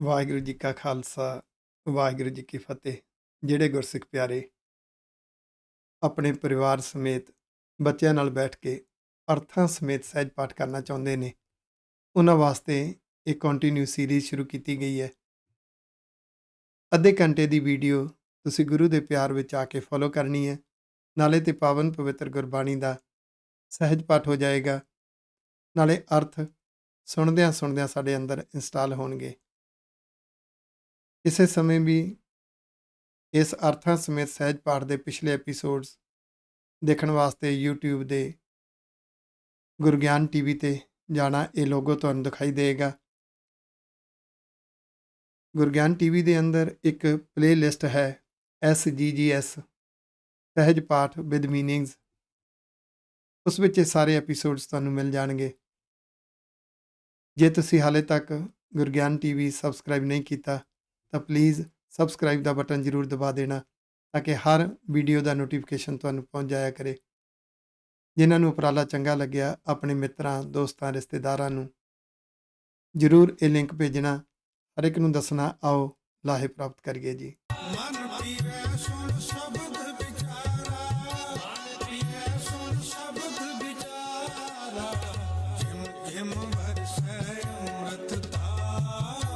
ਵਾਹਿਗੁਰੂ ਜੀ ਕਾ ਖਾਲਸਾ, ਵਾਹਿਗੁਰੂ ਜੀ ਕੀ ਫਤਿਹ। ਜਿਹੜੇ ਗੁਰਸਿੱਖ ਪਿਆਰੇ ਆਪਣੇ ਪਰਿਵਾਰ ਸਮੇਤ ਬੱਚਿਆਂ ਨਾਲ ਬੈਠ ਕੇ ਅਰਥਾਂ ਸਮੇਤ ਸਹਿਜ ਪਾਠ ਕਰਨਾ ਚਾਹੁੰਦੇ ਨੇ, ਉਹਨਾਂ ਵਾਸਤੇ ਇੱਕ ਕੰਟੀਨਿਊ ਸੀਰੀਜ਼ ਸ਼ੁਰੂ ਕੀਤੀ ਗਈ ਹੈ। ਅੱਧੇ ਘੰਟੇ ਦੀ ਵੀਡੀਓ ਤੁਸੀਂ ਗੁਰੂ ਦੇ ਪਿਆਰ ਵਿੱਚ ਆ ਕੇ ਫੋਲੋ ਕਰਨੀ ਹੈ। ਨਾਲੇ ਤੇ ਪਾਵਨ ਪਵਿੱਤਰ ਗੁਰਬਾਣੀ ਦਾ ਸਹਿਜ ਪਾਠ ਹੋ ਜਾਏਗਾ, ਨਾਲੇ ਅਰਥ ਸੁਣਦਿਆਂ ਸੁਣਦਿਆਂ ਸਾਡੇ ਅੰਦਰ ਇੰਸਟਾਲ ਹੋਣਗੇ। ਕਿਸੇ ਸਮੇਂ ਵੀ ਇਸ ਅਰਥਾਂ ਸਮੇਤ ਸਹਿਜ ਪਾਠ ਦੇ ਪਿਛਲੇ ਐਪੀਸੋਡਸ ਦੇਖਣ ਵਾਸਤੇ YouTube ਦੇ ਗੁਰਗਿਆਨ ਟੀਵੀ ਤੇ ਜਾਣਾ। ਇਹ ਲੋਗੋ ਤੁਹਾਨੂੰ ਦਿਖਾਈ ਦੇਗਾ। ਗੁਰਗਿਆਨ ਟੀਵੀ ਦੇ ਅੰਦਰ ਇੱਕ ਪਲੇਲਿਸਟ ਹੈ, SGGS ਸਹਿਜ ਪਾਠ ਵਿਦ ਮੀਨਿੰਗਸ। ਉਸ ਵਿੱਚ ਇਹ ਸਾਰੇ ਐਪੀਸੋਡਸ ਤੁਹਾਨੂੰ ਮਿਲ ਜਾਣਗੇ। ਜੇ ਤੁਸੀਂ ਹਾਲੇ ਤੱਕ ਗੁਰਗਿਆਨ ਟੀਵੀ ਸਬਸਕ੍ਰਾਈਬ ਨਹੀਂ ਕੀਤਾ ਤਾਂ ਪਲੀਜ਼ ਸਬਸਕ੍ਰਾਈਬ ਦਾ ਬਟਨ ਜ਼ਰੂਰ ਦਬਾ ਦੇਣਾ, ਤਾਂ ਕਿ ਹਰ ਵੀਡੀਓ ਦਾ ਨੋਟੀਫਿਕੇਸ਼ਨ ਤੁਹਾਨੂੰ ਪਹੁੰਚ ਜਾਇਆ ਕਰੇ। ਜਿਨ੍ਹਾਂ ਨੂੰ ਉਪਰਾਲਾ ਚੰਗਾ ਲੱਗਿਆ, ਆਪਣੇ ਮਿੱਤਰਾਂ, ਦੋਸਤਾਂ, ਰਿਸ਼ਤੇਦਾਰਾਂ ਨੂੰ ਜ਼ਰੂਰ ਇਹ ਲਿੰਕ ਭੇਜਣਾ। ਹਰ ਇੱਕ ਨੂੰ ਦੱਸਣਾ, ਆਓ ਲਾਹੇ ਪ੍ਰਾਪਤ ਕਰੀਏ ਜੀ। ਮਨ ਪੀਵੈ ਸੁਣ ਸ਼ਬਦ ਵਿਚਾਰਾ, ਮਨ ਪੀਵੈ ਸੁਣ ਸ਼ਬਦ ਵਿਚਾਰਾ, ਜਿਮ ਜਿਮ ਵਰਸੈ ਅੰਮ੍ਰਿਤ ਧਾਰਾ,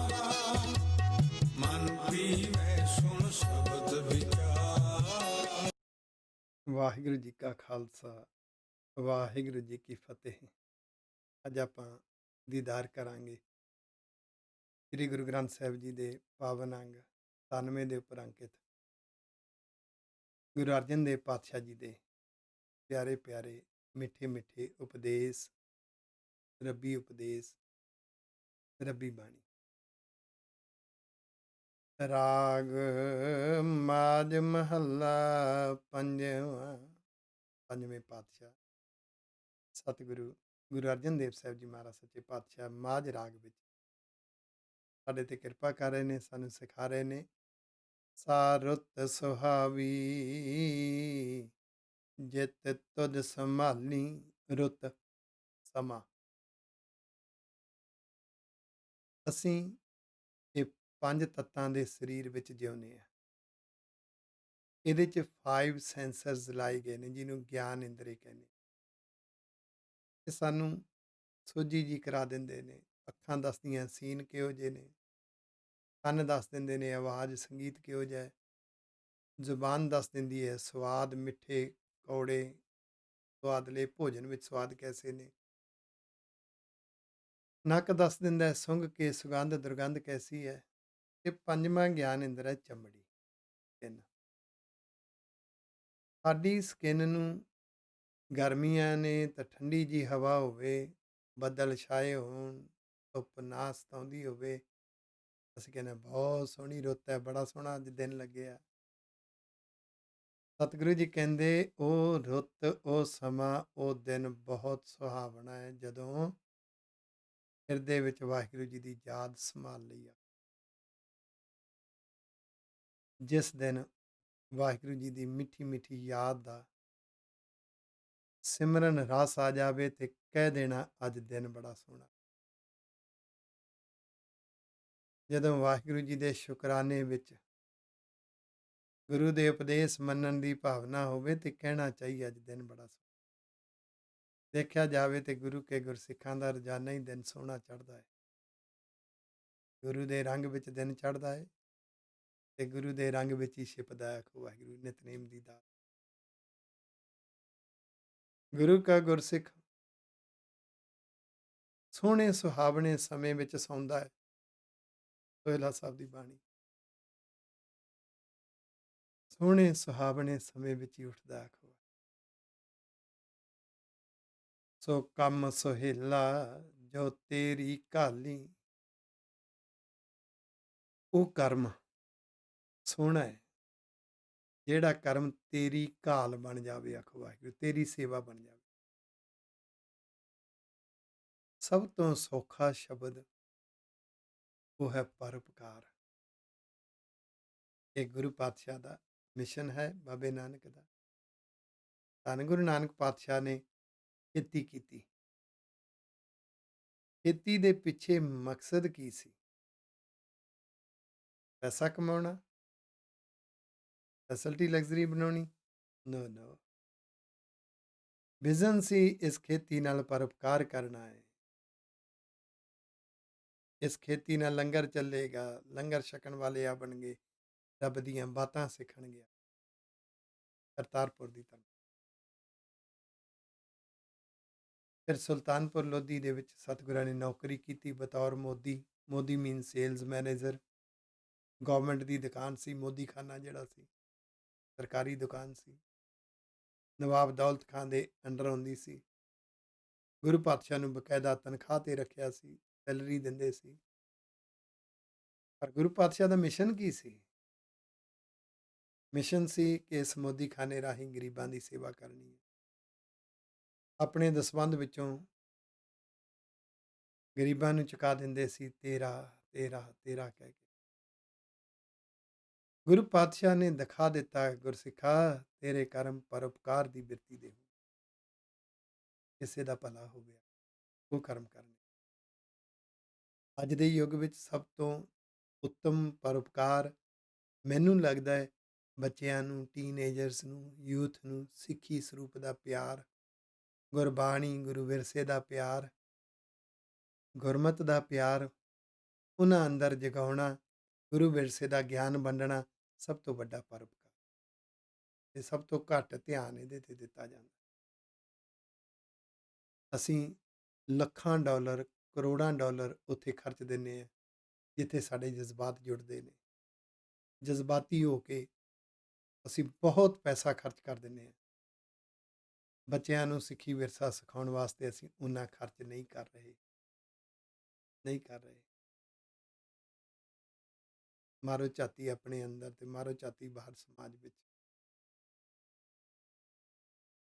ਮਨ ਪੀਵੈ ਸੁਣ ਸ਼ਬਦ ਵਿਚਾਰਾ। ਵਾਹਿਗੁਰੂ ਜੀ ਕਾ ਖਾਲਸਾ, ਵਾਹਿਗੁਰੂ ਜੀ ਕੀ ਫਤਿਹ। ਅੱਜ ਆਪਾਂ ਦੀਦਾਰ ਕਰਾਂਗੇ ਸ੍ਰੀ ਗੁਰੂ ਗ੍ਰੰਥ ਸਾਹਿਬ ਜੀ ਦੇ ਪਾਵਨ ਅੰਗ 97 ਦੇ ਉੱਪਰ ਅੰਕਿਤ ਗੁਰੂ ਅਰਜਨ ਦੇਵ ਪਾਤਸ਼ਾਹ ਜੀ ਦੇ ਪਿਆਰੇ ਪਿਆਰੇ ਮਿੱਠੇ ਮਿੱਠੇ ਉਪਦੇਸ਼, ਰੱਬੀ ਉਪਦੇਸ਼, ਰੱਬੀ ਬਾਣੀ। ਰਾਗ ਮਾਝ ਮਹੱਲਾ ਪੰਜਵਾਂ। ਪੰਜਵੇਂ ਪਾਤਸ਼ਾਹ ਸਤਿਗੁਰੂ ਗੁਰੂ ਅਰਜਨ ਦੇਵ ਸਾਹਿਬ ਜੀ ਮਹਾਰਾਜ ਸੱਚੇ ਪਾਤਸ਼ਾਹ ਮਾਝ ਰਾਗ ਵਿੱਚ ਸਾਡੇ ਤੇ ਕਿਰਪਾ ਕਰ ਰਹੇ ਨੇ, ਸਾਨੂੰ ਸਿਖਾ ਰਹੇ ਨੇ। ਸਾਰੁਤ ਸੁਹਾਵੀ ਜਿਤ ਤੁਧ ਸੰਭਾਲੀ ਰੁੱਤ ਸਮਾਂ। ਅਸੀਂ ਇਹ ਪੰਜ ਤੱਤਾਂ ਦੇ ਸਰੀਰ ਵਿੱਚ ਜਿਉਂਦੇ ਆ। ਇਹਦੇ 'ਚ 5 ਸੈਂਸਰਸ ਲਾਏ ਗਏ ਨੇ, ਜਿਹਨੂੰ ਗਿਆਨ ਇੰਦਰੀ ਕਹਿੰਦੇ। ਇਹ ਸਾਨੂੰ ਸੋਝੀ ਜੀ ਕਰਾ ਦਿੰਦੇ ਨੇ। ਅੱਖਾਂ ਦੱਸਦੀਆਂ ਸੀਨ ਕਿਹੋ ਜਿਹੇ ਨੇ, ਕੰਨ ਦੱਸ ਦਿੰਦੇ ਨੇ ਆਵਾਜ਼ ਸੰਗੀਤ ਕਿਹੋ ਜਿਹਾ ਹੈ, ਜ਼ੁਬਾਨ ਦੱਸ ਦਿੰਦੀ ਹੈ ਸਵਾਦ, ਮਿੱਠੇ ਕੌੜੇ ਸਵਾਦਲੇ ਭੋਜਨ ਵਿੱਚ ਸਵਾਦ ਕੈਸੇ ਨੇ, ਨੱਕ ਦੱਸ ਦਿੰਦਾ ਹੈ ਸੁੰਘ ਕੇ ਸੁਗੰਧ ਦੁਰਗੰਧ ਕੈਸੀ ਹੈ। ਤੇ ਪੰਜਵਾਂ ਗਿਆਨ ਇੰਦਰ ਹੈ ਚਮੜੀ, ਸਕਿਨ। ਸਾਡੀ ਸਕਿਨ ਨੂੰ ਗਰਮੀਆਂ ਨੇ ਤਾਂ ਠੰਡੀ ਜੀ ਹਵਾ ਹੋਵੇ, ਬੱਦਲ ਛਾਏ ਹੋਣ, ਧੁੱਪ ਨਾ ਸਤਾਉਂਦੀ ਹੋਵੇ, ਅਸੀਂ ਕਹਿੰਦੇ ਬਹੁਤ ਸੋਹਣੀ ਰੁੱਤ ਹੈ, ਬੜਾ ਸੋਹਣਾ ਅੱਜ ਦਿਨ ਲੱਗਿਆ। ਸਤਿਗੁਰੂ ਜੀ ਕਹਿੰਦੇ ਉਹ ਰੁੱਤ, ਉਹ ਸਮਾਂ, ਉਹ ਦਿਨ ਬਹੁਤ ਸੁਹਾਵਣਾ ਹੈ ਜਦੋਂ ਹਿਰਦੇ ਵਿੱਚ ਵਾਹਿਗੁਰੂ ਜੀ ਦੀ ਯਾਦ ਸੰਭਾਲ ਲਈ ਆ। ਜਿਸ ਦਿਨ ਵਾਹਿਗੁਰੂ ਜੀ ਦੀ ਮਿੱਠੀ ਮਿੱਠੀ ਯਾਦ ਦਾ ਸਿਮਰਨ ਰਸ ਆ ਜਾਵੇ ਤੇ ਕਹਿ ਦੇਣਾ ਅੱਜ ਦਿਨ ਬੜਾ ਸੋਹਣਾ। ਜਦੋਂ ਵਾਹਿਗੁਰੂ ਜੀ ਦੇ ਸ਼ੁਕਰਾਨੇ ਵਿੱਚ ਗੁਰੂ ਦੇ ਉਪਦੇਸ਼ ਮੰਨਣ ਦੀ ਭਾਵਨਾ ਹੋਵੇ ਤੇ ਕਹਿਣਾ ਚਾਹੀਏ ਅੱਜ ਦਿਨ ਬੜਾ ਸੋਹਣਾ। ਦੇਖਿਆ ਜਾਵੇ ਤੇ ਗੁਰੂ ਕੇ ਗੁਰਸਿੱਖਾਂ ਦਾ ਰੋਜ਼ਾਨਾ ਹੀ ਦਿਨ ਸੋਹਣਾ ਚੜ੍ਹਦਾ ਹੈ। ਗੁਰੂ ਦੇ ਰੰਗ ਵਿੱਚ ਦਿਨ ਚੜ੍ਹਦਾ ਹੈ ਤੇ ਗੁਰੂ ਦੇ ਰੰਗ ਵਿੱਚ ਹੀ ਛਿਪਦਾ ਹੈ ਵਾਹਿਗੁਰੂ ਨਿਤਨੇਮ ਦੀ ਦਾਤ। ਗੁਰੂ ਕਾ ਗੁਰਸਿੱਖ ਸੋਹਣੇ ਸੁਹਾਵਣੇ ਸਮੇਂ ਵਿੱਚ ਸੌਂਦਾ ਹੈ। ਸੋਹਿਲਾ ਸਾਹਿਬ ਦੀ ਬਾਣੀ, ਸੋਹਣੇ ਸੁਹਾਵਣੇ ਸਮੇਂ ਵਿੱਚ ਹੀ ਉੱਠਦਾ ਆਖੋ। ਸੋ ਕੰਮ ਸੁਹੇਲਾ ਜੋ ਤੇਰੀ ਘਾਲੀ। ਉਹ ਕਰਮ ਸੋਹਣਾ ਹੈ ਜਿਹੜਾ ਕਰਮ ਤੇਰੀ ਘਾਲ ਬਣ ਜਾਵੇ, ਆਖੋ ਵਾਹਿਗੁਰੂ, ਤੇਰੀ ਸੇਵਾ ਬਣ ਜਾਵੇ। ਸਭ ਤੋਂ ਸੌਖਾ ਸ਼ਬਦ ਉਹ ਹੈ ਪਰਉਪਕਾਰ। ਇਹ ਗੁਰੂ ਪਾਤਸ਼ਾਹ ਦਾ ਮਿਸ਼ਨ ਹੈ, ਬਾਬੇ ਨਾਨਕ ਦਾ। ਧੰਨ ਗੁਰੂ ਨਾਨਕ ਪਾਤਸ਼ਾਹ ਨੇ ਖੇਤੀ ਕੀਤੀ। ਖੇਤੀ ਦੇ ਪਿੱਛੇ ਮਕਸਦ ਕੀ ਸੀ? ਪੈਸਾ ਕਮਾਉਣਾ, ਫੈਸਿਲਿਟੀ ਲਗਜ਼ਰੀ ਬਣਾਉਣੀ? ਨੋ, ਨੋ। ਵਿਜ਼ਨ ਸੀ ਇਸ ਖੇਤੀ ਨਾਲ ਪਰਉਪਕਾਰ ਕਰਨਾ ਹੈ। ਇਸ ਖੇਤੀ ਨਾਲ ਲੰਗਰ ਚੱਲੇਗਾ, ਲੰਗਰ ਛਕਣ ਵਾਲੇ ਆਵਣਗੇ, ਰੱਬ ਦੀਆਂ ਬਾਤਾਂ ਸਿੱਖਣਗੇ। ਕਰਤਾਰਪੁਰ ਦੀ ਤਰ੍ਹਾਂ। ਫਿਰ ਸੁਲਤਾਨਪੁਰ ਲੋਧੀ ਦੇ ਵਿੱਚ ਸਤਿਗੁਰਾਂ ਨੇ ਨੌਕਰੀ ਕੀਤੀ ਬਤੌਰ ਮੋਦੀ। ਮੋਦੀ ਮੀਨ ਸੇਲਜ਼ ਮੈਨੇਜਰ। ਗਵਰਨਮੈਂਟ ਦੀ ਦੁਕਾਨ ਸੀ, ਮੋਦੀ ਖਾਨਾ ਜਿਹੜਾ ਸੀ, ਸਰਕਾਰੀ ਦੁਕਾਨ ਸੀ। ਨਵਾਬ ਦੌਲਤ ਖਾਂ ਦੇ ਅੰਡਰ ਆਉਂਦੀ ਸੀ। ਗੁਰੂ ਪਾਤਸ਼ਾਹ ਨੂੰ ਬਕਾਇਦਾ ਤਨਖਾਹ ਤੇ ਰੱਖਿਆ ਸੀ, ਸੈਲਰੀ ਦਿੰਦੇ ਸੀ। ਪਰ ਗੁਰੂ ਪਾਤਸ਼ਾਹ ਦਾ ਮਿਸ਼ਨ ਕੀ ਸੀ? ਮਿਸ਼ਨ ਸੀ ਕਿ ਇਸ ਮੋਦੀ ਖਾਨੇ ਰਾਹੀਂ ਗਰੀਬਾਂ ਦੀ ਸੇਵਾ ਕਰਨੀ ਹੈ। ਆਪਣੇ ਦਸਵੰਧ ਵਿੱਚੋਂ ਗਰੀਬਾਂ ਨੂੰ ਚੁਕਾ ਦਿੰਦੇ ਸੀ, ਤੇਰਾ ਤੇਰਾ ਤੇਰਾ ਕਹਿ ਕੇ। ਗੁਰੂ ਪਾਤਸ਼ਾਹ ਨੇ ਦਿਖਾ ਦਿੱਤਾ, ਗੁਰਸਿੱਖਾ ਤੇਰੇ ਕਰਮ ਪਰਉਪਕਾਰ ਦੀ ਬਿਰਤੀ ਦੇ, ਕਿਸੇ ਦਾ ਭਲਾ ਹੋ ਗਿਆ, ਉਹ ਕਰਮ ਕਰਨੇ। ਅੱਜ ਦੇ ਯੁੱਗ ਵਿੱਚ ਸਭ ਤੋਂ ਉੱਤਮ ਪਰਉਪਕਾਰ ਮੈਨੂੰ ਲੱਗਦਾ ਹੈ ਬੱਚਿਆਂ ਨੂੰ, ਟੀਨਏਜਰਸ ਨੂੰ, ਯੂਥ ਨੂੰ ਸਿੱਖੀ ਸਰੂਪ ਦਾ ਪਿਆਰ, ਗੁਰਬਾਣੀ ਗੁਰੂ ਵਿਰਸੇ ਦਾ ਪਿਆਰ, ਗੁਰਮਤ ਦਾ ਪਿਆਰ ਉਹਨਾਂ ਅੰਦਰ ਜਗਾਉਣਾ, ਗੁਰੂ ਵਿਰਸੇ ਦਾ ਗਿਆਨ ਵੰਡਣਾ ਸਭ ਤੋਂ ਵੱਡਾ ਪਰਉਪਕਾਰ। ਤੇ ਸਭ ਤੋਂ ਘੱਟ ਧਿਆਨ ਇਹਦੇ ਤੇ ਦਿੱਤਾ ਜਾਂਦਾ। ਅਸੀਂ ਲੱਖਾਂ ਡਾਲਰ, ਕਰੋੜਾਂ ਡਾਲਰ ਉੱਥੇ ਖਰਚ ਦਿੰਦੇ ਹਾਂ ਜਿੱਥੇ ਸਾਡੇ ਜਜ਼ਬਾਤ ਜੁੜਦੇ ਨੇ। ਜਜ਼ਬਾਤੀ ਹੋ ਕੇ ਅਸੀਂ ਬਹੁਤ ਪੈਸਾ ਖਰਚ ਕਰ ਦਿੰਦੇ ਹਾਂ। ਬੱਚਿਆਂ ਨੂੰ ਸਿੱਖੀ ਵਿਰਸਾ ਸਿਖਾਉਣ ਵਾਸਤੇ ਅਸੀਂ ਉਨਾ ਖਰਚ ਨਹੀਂ ਕਰ ਰਹੇ, ਨਹੀਂ ਕਰ ਰਹੇ। ਮਾਰੋ ਝਾਤੀ ਆਪਣੇ ਅੰਦਰ ਤੇ ਮਾਰੋ ਝਾਤੀ ਬਾਹਰ ਸਮਾਜ ਵਿੱਚ।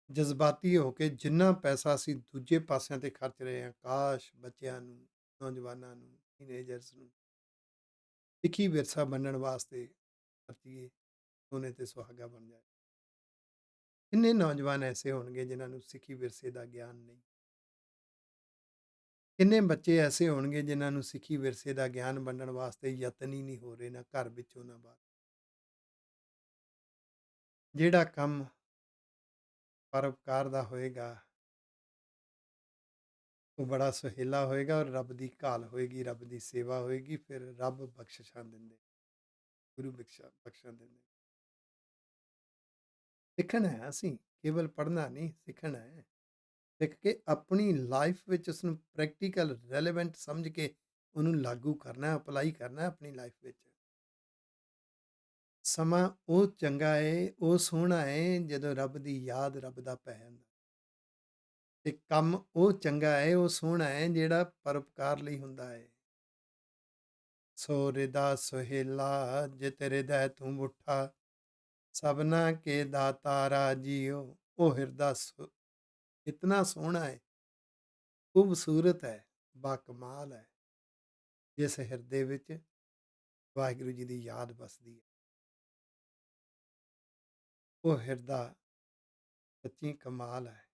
ਜਜ਼ਬਾਤੀ ਹੋ ਕੇ ਜਿੰਨਾ ਪੈਸਾ ਅਸੀਂ ਦੂਜੇ ਪਾਸਿਆਂ ਤੇ ਖਰਚ ਰਹੇ ਹਾਂ, ਕਾਸ਼ ਬੱਚਿਆਂ ਨੂੰ, ਨੌਜਵਾਨਾਂ ਨੂੰ, ਟੀਨੇਜਰਸ ਨੂੰ ਸਿੱਖੀ ਵਿਰਸਾ ਵੰਡਣ ਵਾਸਤੇ ਖਰਚੀਏ, ਸੋਨੇ ਤੇ ਸੁਹਾਗਾ ਬਣ ਜਾਏ। ਕਿੰਨੇ ਨੌਜਵਾਨ ਐਸੇ ਹੋਣਗੇ ਜਿਨ੍ਹਾਂ ਨੂੰ ਸਿੱਖੀ ਵਿਰਸੇ ਦਾ ਗਿਆਨ ਨਹੀਂ? ਕਿੰਨੇ ਬੱਚੇ ਐਸੇ ਹੋਣਗੇ ਜਿਨ੍ਹਾਂ ਨੂੰ ਸਿੱਖੀ ਵਿਰਸੇ ਦਾ ਗਿਆਨ ਵੰਡਣ ਵਾਸਤੇ ਯਤਨ ਹੀ ਨਹੀਂ ਹੋ ਰਹੇ, ਨਾ ਘਰ ਵਿੱਚੋਂ ਨਾ ਬਾਹਰ। ਜਿਹੜਾ ਕੰਮ ਪਰਉਪਕਾਰ ਦਾ ਹੋਏਗਾ ਉਹ ਬੜਾ ਸੁਹੇਲਾ ਹੋਏਗਾ ਔਰ ਰੱਬ ਦੀ ਘਾਲ ਹੋਏਗੀ, ਰੱਬ ਦੀ ਸੇਵਾ ਹੋਏਗੀ। ਫਿਰ ਰੱਬ ਬਖਸ਼ਿਸ਼ਾਂ ਦਿੰਦੇ, ਗੁਰੂ ਬਖਸ਼ਾਂ ਦਿੰਦੇ। ਸਿੱਖਣਾ ਹੈ ਅਸੀਂ, ਕੇਵਲ ਪੜ੍ਹਨਾ ਨਹੀਂ, ਸਿੱਖਣਾ ਹੈ। ਸਿੱਖ ਕੇ ਆਪਣੀ ਲਾਈਫ ਵਿੱਚ ਉਸਨੂੰ ਪ੍ਰੈਕਟੀਕਲ ਰੈਲੇਵੈਂਟ ਸਮਝ ਕੇ ਉਹਨੂੰ ਲਾਗੂ ਕਰਨਾ, ਅਪਲਾਈ ਕਰਨਾ ਆਪਣੀ ਲਾਈਫ ਵਿੱਚ। ਸਮਾਂ ਉਹ ਚੰਗਾ ਹੈ, ਉਹ ਸੋਹਣਾ ਹੈ ਜਦੋਂ ਰੱਬ ਦੀ ਯਾਦ, ਰੱਬ ਦਾ ਭੈ ਹੁੰਦਾ। ਤੇ ਕੰਮ ਉਹ ਚੰਗਾ ਹੈ, ਉਹ ਸੋਹਣਾ ਹੈ ਜਿਹੜਾ ਪਰਉਪਕਾਰ ਲਈ ਹੁੰਦਾ ਹੈ। ਸੋ ਰਿਦਾ ਸੁਹੇਲਾ ਜਿਤ ਹਿਰਦੈ ਤੂੰ ਮੁੱਠਾ, ਸਭਨਾ ਕੇ ਦਾਤਾਰਾ ਜੀਓ। ਉਹ ਹਿਰਦਾ ਇਤਨਾ ਸੋਹਣਾ ਹੈ, ਖੂਬਸੂਰਤ ਹੈ, ਬਾਕਮਾਲ ਹੈ, ਜਿਸ ਹਿਰਦੇ ਵਿੱਚ ਵਾਹਿਗੁਰੂ ਜੀ ਦੀ ਯਾਦ ਵਸਦੀ ਹੈ। ਉਹ ਹਿਰਦਾ ਸੱਚੀ ਕਮਾਲ ਹੈ,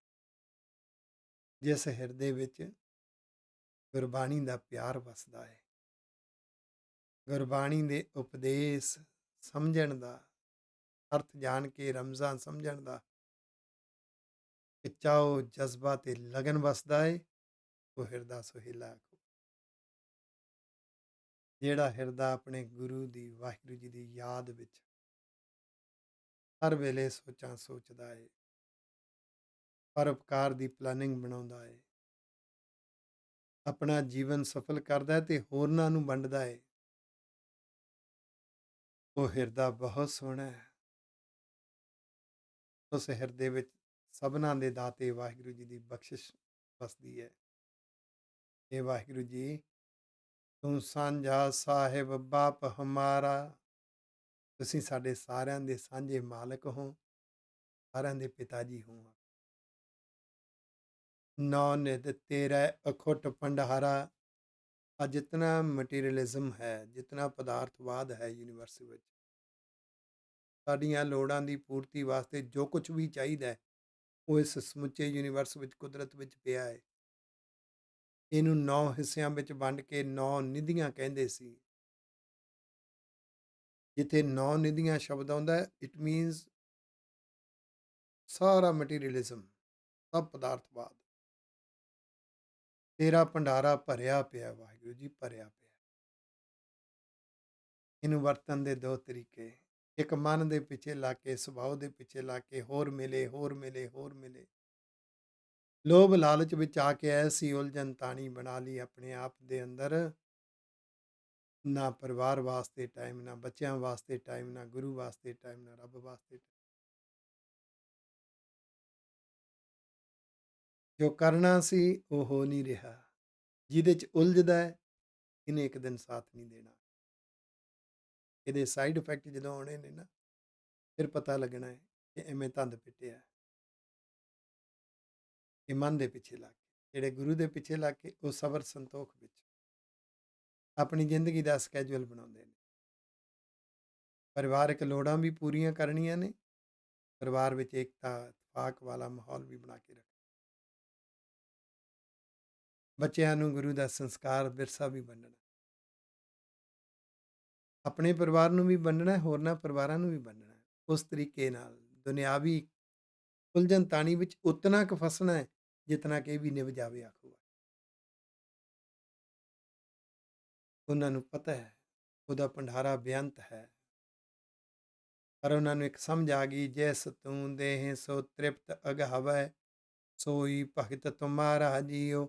ਜਿਸ ਹਿਰਦੇ ਵਿੱਚ ਗੁਰਬਾਣੀ ਦਾ ਪਿਆਰ ਵਸਦਾ ਹੈ। ਗੁਰਬਾਣੀ ਦੇ ਉਪਦੇਸ਼ ਸਮਝਣ ਦਾ, ਅਰਥ ਜਾਣ ਕੇ ਰਮਜ਼ਾਂ ਸਮਝਣ ਦਾ ਚਾਓ, ਜਜ਼ਬਾ ਤੇ ਲਗਨ ਵਸਦਾ ਹੈ। ਉਹ ਹਿਰਦਾ ਸੁਹੇਲਾ। ਜਿਹੜਾ ਹਿਰਦਾ ਆਪਣੇ ਗੁਰੂ ਦੀ, ਵਾਹਿਗੁਰੂ ਜੀ ਦੀ ਯਾਦ ਵਿੱਚ ਹਰ ਵੇਲੇ ਸੋਚਾਂ ਸੋਚਦਾ ਹੈ, ਪਰਉਪਕਾਰ ਦੀ ਪਲਾਨਿੰਗ ਬਣਾਉਂਦਾ ਹੈ, ਆਪਣਾ ਜੀਵਨ ਸਫਲ ਕਰਦਾ ਹੈ ਤੇ ਹੋਰਨਾਂ ਨੂੰ ਵੰਡਦਾ ਹੈ, ਉਹ ਹਿਰਦਾ ਬਹੁਤ ਸੋਹਣਾ ਹੈ। ਉਸ ਹਿਰਦੇ ਵਿੱਚ ਸਭਨਾਂ ਦੇ ਦਾਤੇ ਵਾਹਿਗੁਰੂ ਜੀ ਦੀ ਬਖਸ਼ਿਸ਼ ਵਸਦੀ ਹੈ। ਇਹ ਵਾਹਿਗੁਰੂ ਜੀ, ਤੂੰ ਸਾਂਝਾ ਸਾਹਿਬ ਬਾਪ ਹਮਾਰਾ, ਤੁਸੀਂ ਸਾਡੇ ਸਾਰਿਆਂ ਦੇ ਸਾਂਝੇ ਮਾਲਕ ਹੋ, ਸਾਰਿਆਂ ਦੇ ਪਿਤਾ ਜੀ ਹੋ। ਨੌ ਨਿਧ ਤੇਰਾ ਅਖੁੱਟ ਭੰਡਾਰਾ। ਅੱਜ ਜਿਤਨਾ ਮਟੀਰੀਅਲਿਜ਼ਮ ਹੈ, ਜਿਤਨਾ ਪਦਾਰਥਵਾਦ ਹੈ ਯੂਨੀਵਰਸ ਵਿੱਚ, ਸਾਡੀਆਂ ਲੋੜਾਂ ਦੀ ਪੂਰਤੀ ਵਾਸਤੇ ਜੋ ਕੁਝ ਵੀ ਚਾਹੀਦਾ ਹੈ ਉਹ ਇਸ ਸਮੁੱਚੇ ਯੂਨੀਵਰਸ ਵਿੱਚ, ਕੁਦਰਤ ਵਿੱਚ ਪਿਆ ਹੈ। ਇਹਨੂੰ 9 ਹਿੱਸਿਆਂ ਵਿੱਚ ਵੰਡ ਕੇ 9 ਨਿਧੀਆਂ ਕਹਿੰਦੇ ਸੀ। ਜਿੱਥੇ 9 ਨਿਧੀਆਂ ਸ਼ਬਦ ਆਉਂਦਾ ਹੈ, ਇਟ ਮੀਨਸ ਸਾਰਾ ਮਟੀਰੀਅਲਿਜ਼ਮ, ਸਭ ਪਦਾਰਥਵਾਦ। ਤੇਰਾ ਭੰਡਾਰਾ ਭਰਿਆ ਪਿਆ ਵਾਹਿਗੁਰੂ ਜੀ, ਭਰਿਆ ਪਿਆ। ਇਹਨੂੰ ਵਰਤਣ ਦੇ ਦੋ ਤਰੀਕੇ, ਇੱਕ ਮਨ ਦੇ ਪਿੱਛੇ ਲਾ ਕੇ, ਸੁਭਾਅ ਦੇ ਪਿੱਛੇ ਲਾ ਕੇ, ਹੋਰ ਮਿਲੇ, ਹੋਰ ਮਿਲੇ, ਹੋਰ ਮਿਲੇ। ਲੋਭ ਲਾਲਚ ਵਿੱਚ ਆ ਕੇ ਐਸੀ ਉਲਝਣ ਤਾਣੀ ਬਣਾ ਲਈ ਆਪਣੇ ਆਪ ਦੇ ਅੰਦਰ, ਨਾ ਪਰਿਵਾਰ ਵਾਸਤੇ ਟਾਈਮ, ਨਾ ਬੱਚਿਆਂ ਵਾਸਤੇ ਟਾਈਮ, ਨਾ ਗੁਰੂ ਵਾਸਤੇ ਟਾਈਮ, ਨਾ ਰੱਬ ਵਾਸਤੇ time। ਜੋ ਕਰਨਾ ਸੀ ਉਹ ਹੋ ਨਹੀਂ ਰਿਹਾ, ਜਿਹਦੇ 'ਚ ਉਲਝਦਾ ਹੈ ਇਹਨੇ ਇੱਕ ਦਿਨ ਸਾਥ ਨਹੀਂ ਦੇਣਾ। ਇਹਦੇ ਸਾਈਡ ਇਫੈਕਟ ਜਦੋਂ ਆਉਣੇ ਨੇ ਨਾ, ਫਿਰ ਪਤਾ ਲੱਗਣਾ ਹੈ ਕਿ ਐਵੇਂ ਧੰਦ ਪਿੱਟਿਆ। ਇਹ ਮਨ ਦੇ ਪਿੱਛੇ ਲੱਗ ਕੇ, ਜਿਹੜੇ ਗੁਰੂ ਦੇ ਪਿੱਛੇ ਲੱਗ ਕੇ ਉਹ ਸਬਰ ਸੰਤੋਖ ਵਿੱਚ ਆਪਣੀ ਜ਼ਿੰਦਗੀ ਦਾ ਸਕੈਜੂਅਲ ਬਣਾਉਂਦੇ ਨੇ। ਪਰਿਵਾਰਕ ਲੋੜਾਂ ਵੀ ਪੂਰੀਆਂ ਕਰਨੀਆਂ ਨੇ, ਪਰਿਵਾਰ ਵਿੱਚ ਏਕਤਾ ਇਤਫਾਕ ਵਾਲਾ ਮਾਹੌਲ ਵੀ ਬਣਾ ਕੇ ਰੱਖ, ਬੱਚਿਆਂ ਨੂੰ ਗੁਰੂ ਦਾ ਸੰਸਕਾਰ ਵਿਰਸਾ ਵੀ ਵੰਡਣਾ, ਆਪਣੇ ਪਰਿਵਾਰ ਨੂੰ ਵੀ ਵੰਡਣਾ, ਹੋਰਨਾਂ ਪਰਿਵਾਰਾਂ ਨੂੰ ਵੀ ਵੰਡਣਾ। ਉਸ ਤਰੀਕੇ ਨਾਲ ਦੁਨਿਆਵੀ ਉਲਝਣ ਤਾਣੀ ਵਿੱਚ ਉਤਨਾ ਕੁ ਫਸਣਾ ਹੈ ਜਿਤਨਾ ਕਿ ਇਹ ਵੀ ਨਿਭ ਜਾਵੇ ਆਖੂਗਾ। ਉਹਨਾਂ ਨੂੰ ਪਤਾ ਹੈ ਉਹਦਾ ਭੰਡਾਰਾ ਬੇਅੰਤ ਹੈ, ਪਰ ਉਹਨਾਂ ਨੂੰ ਇੱਕ ਸਮਝ ਆ ਗਈ, ਜਿਸ ਤੂੰ ਦੇਹ ਸੋ ਤ੍ਰਿਪਤ ਅਗਾਵੈ, ਸੋਈ ਭਗਤ ਤੁਮਾਰਾ ਜੀਓ।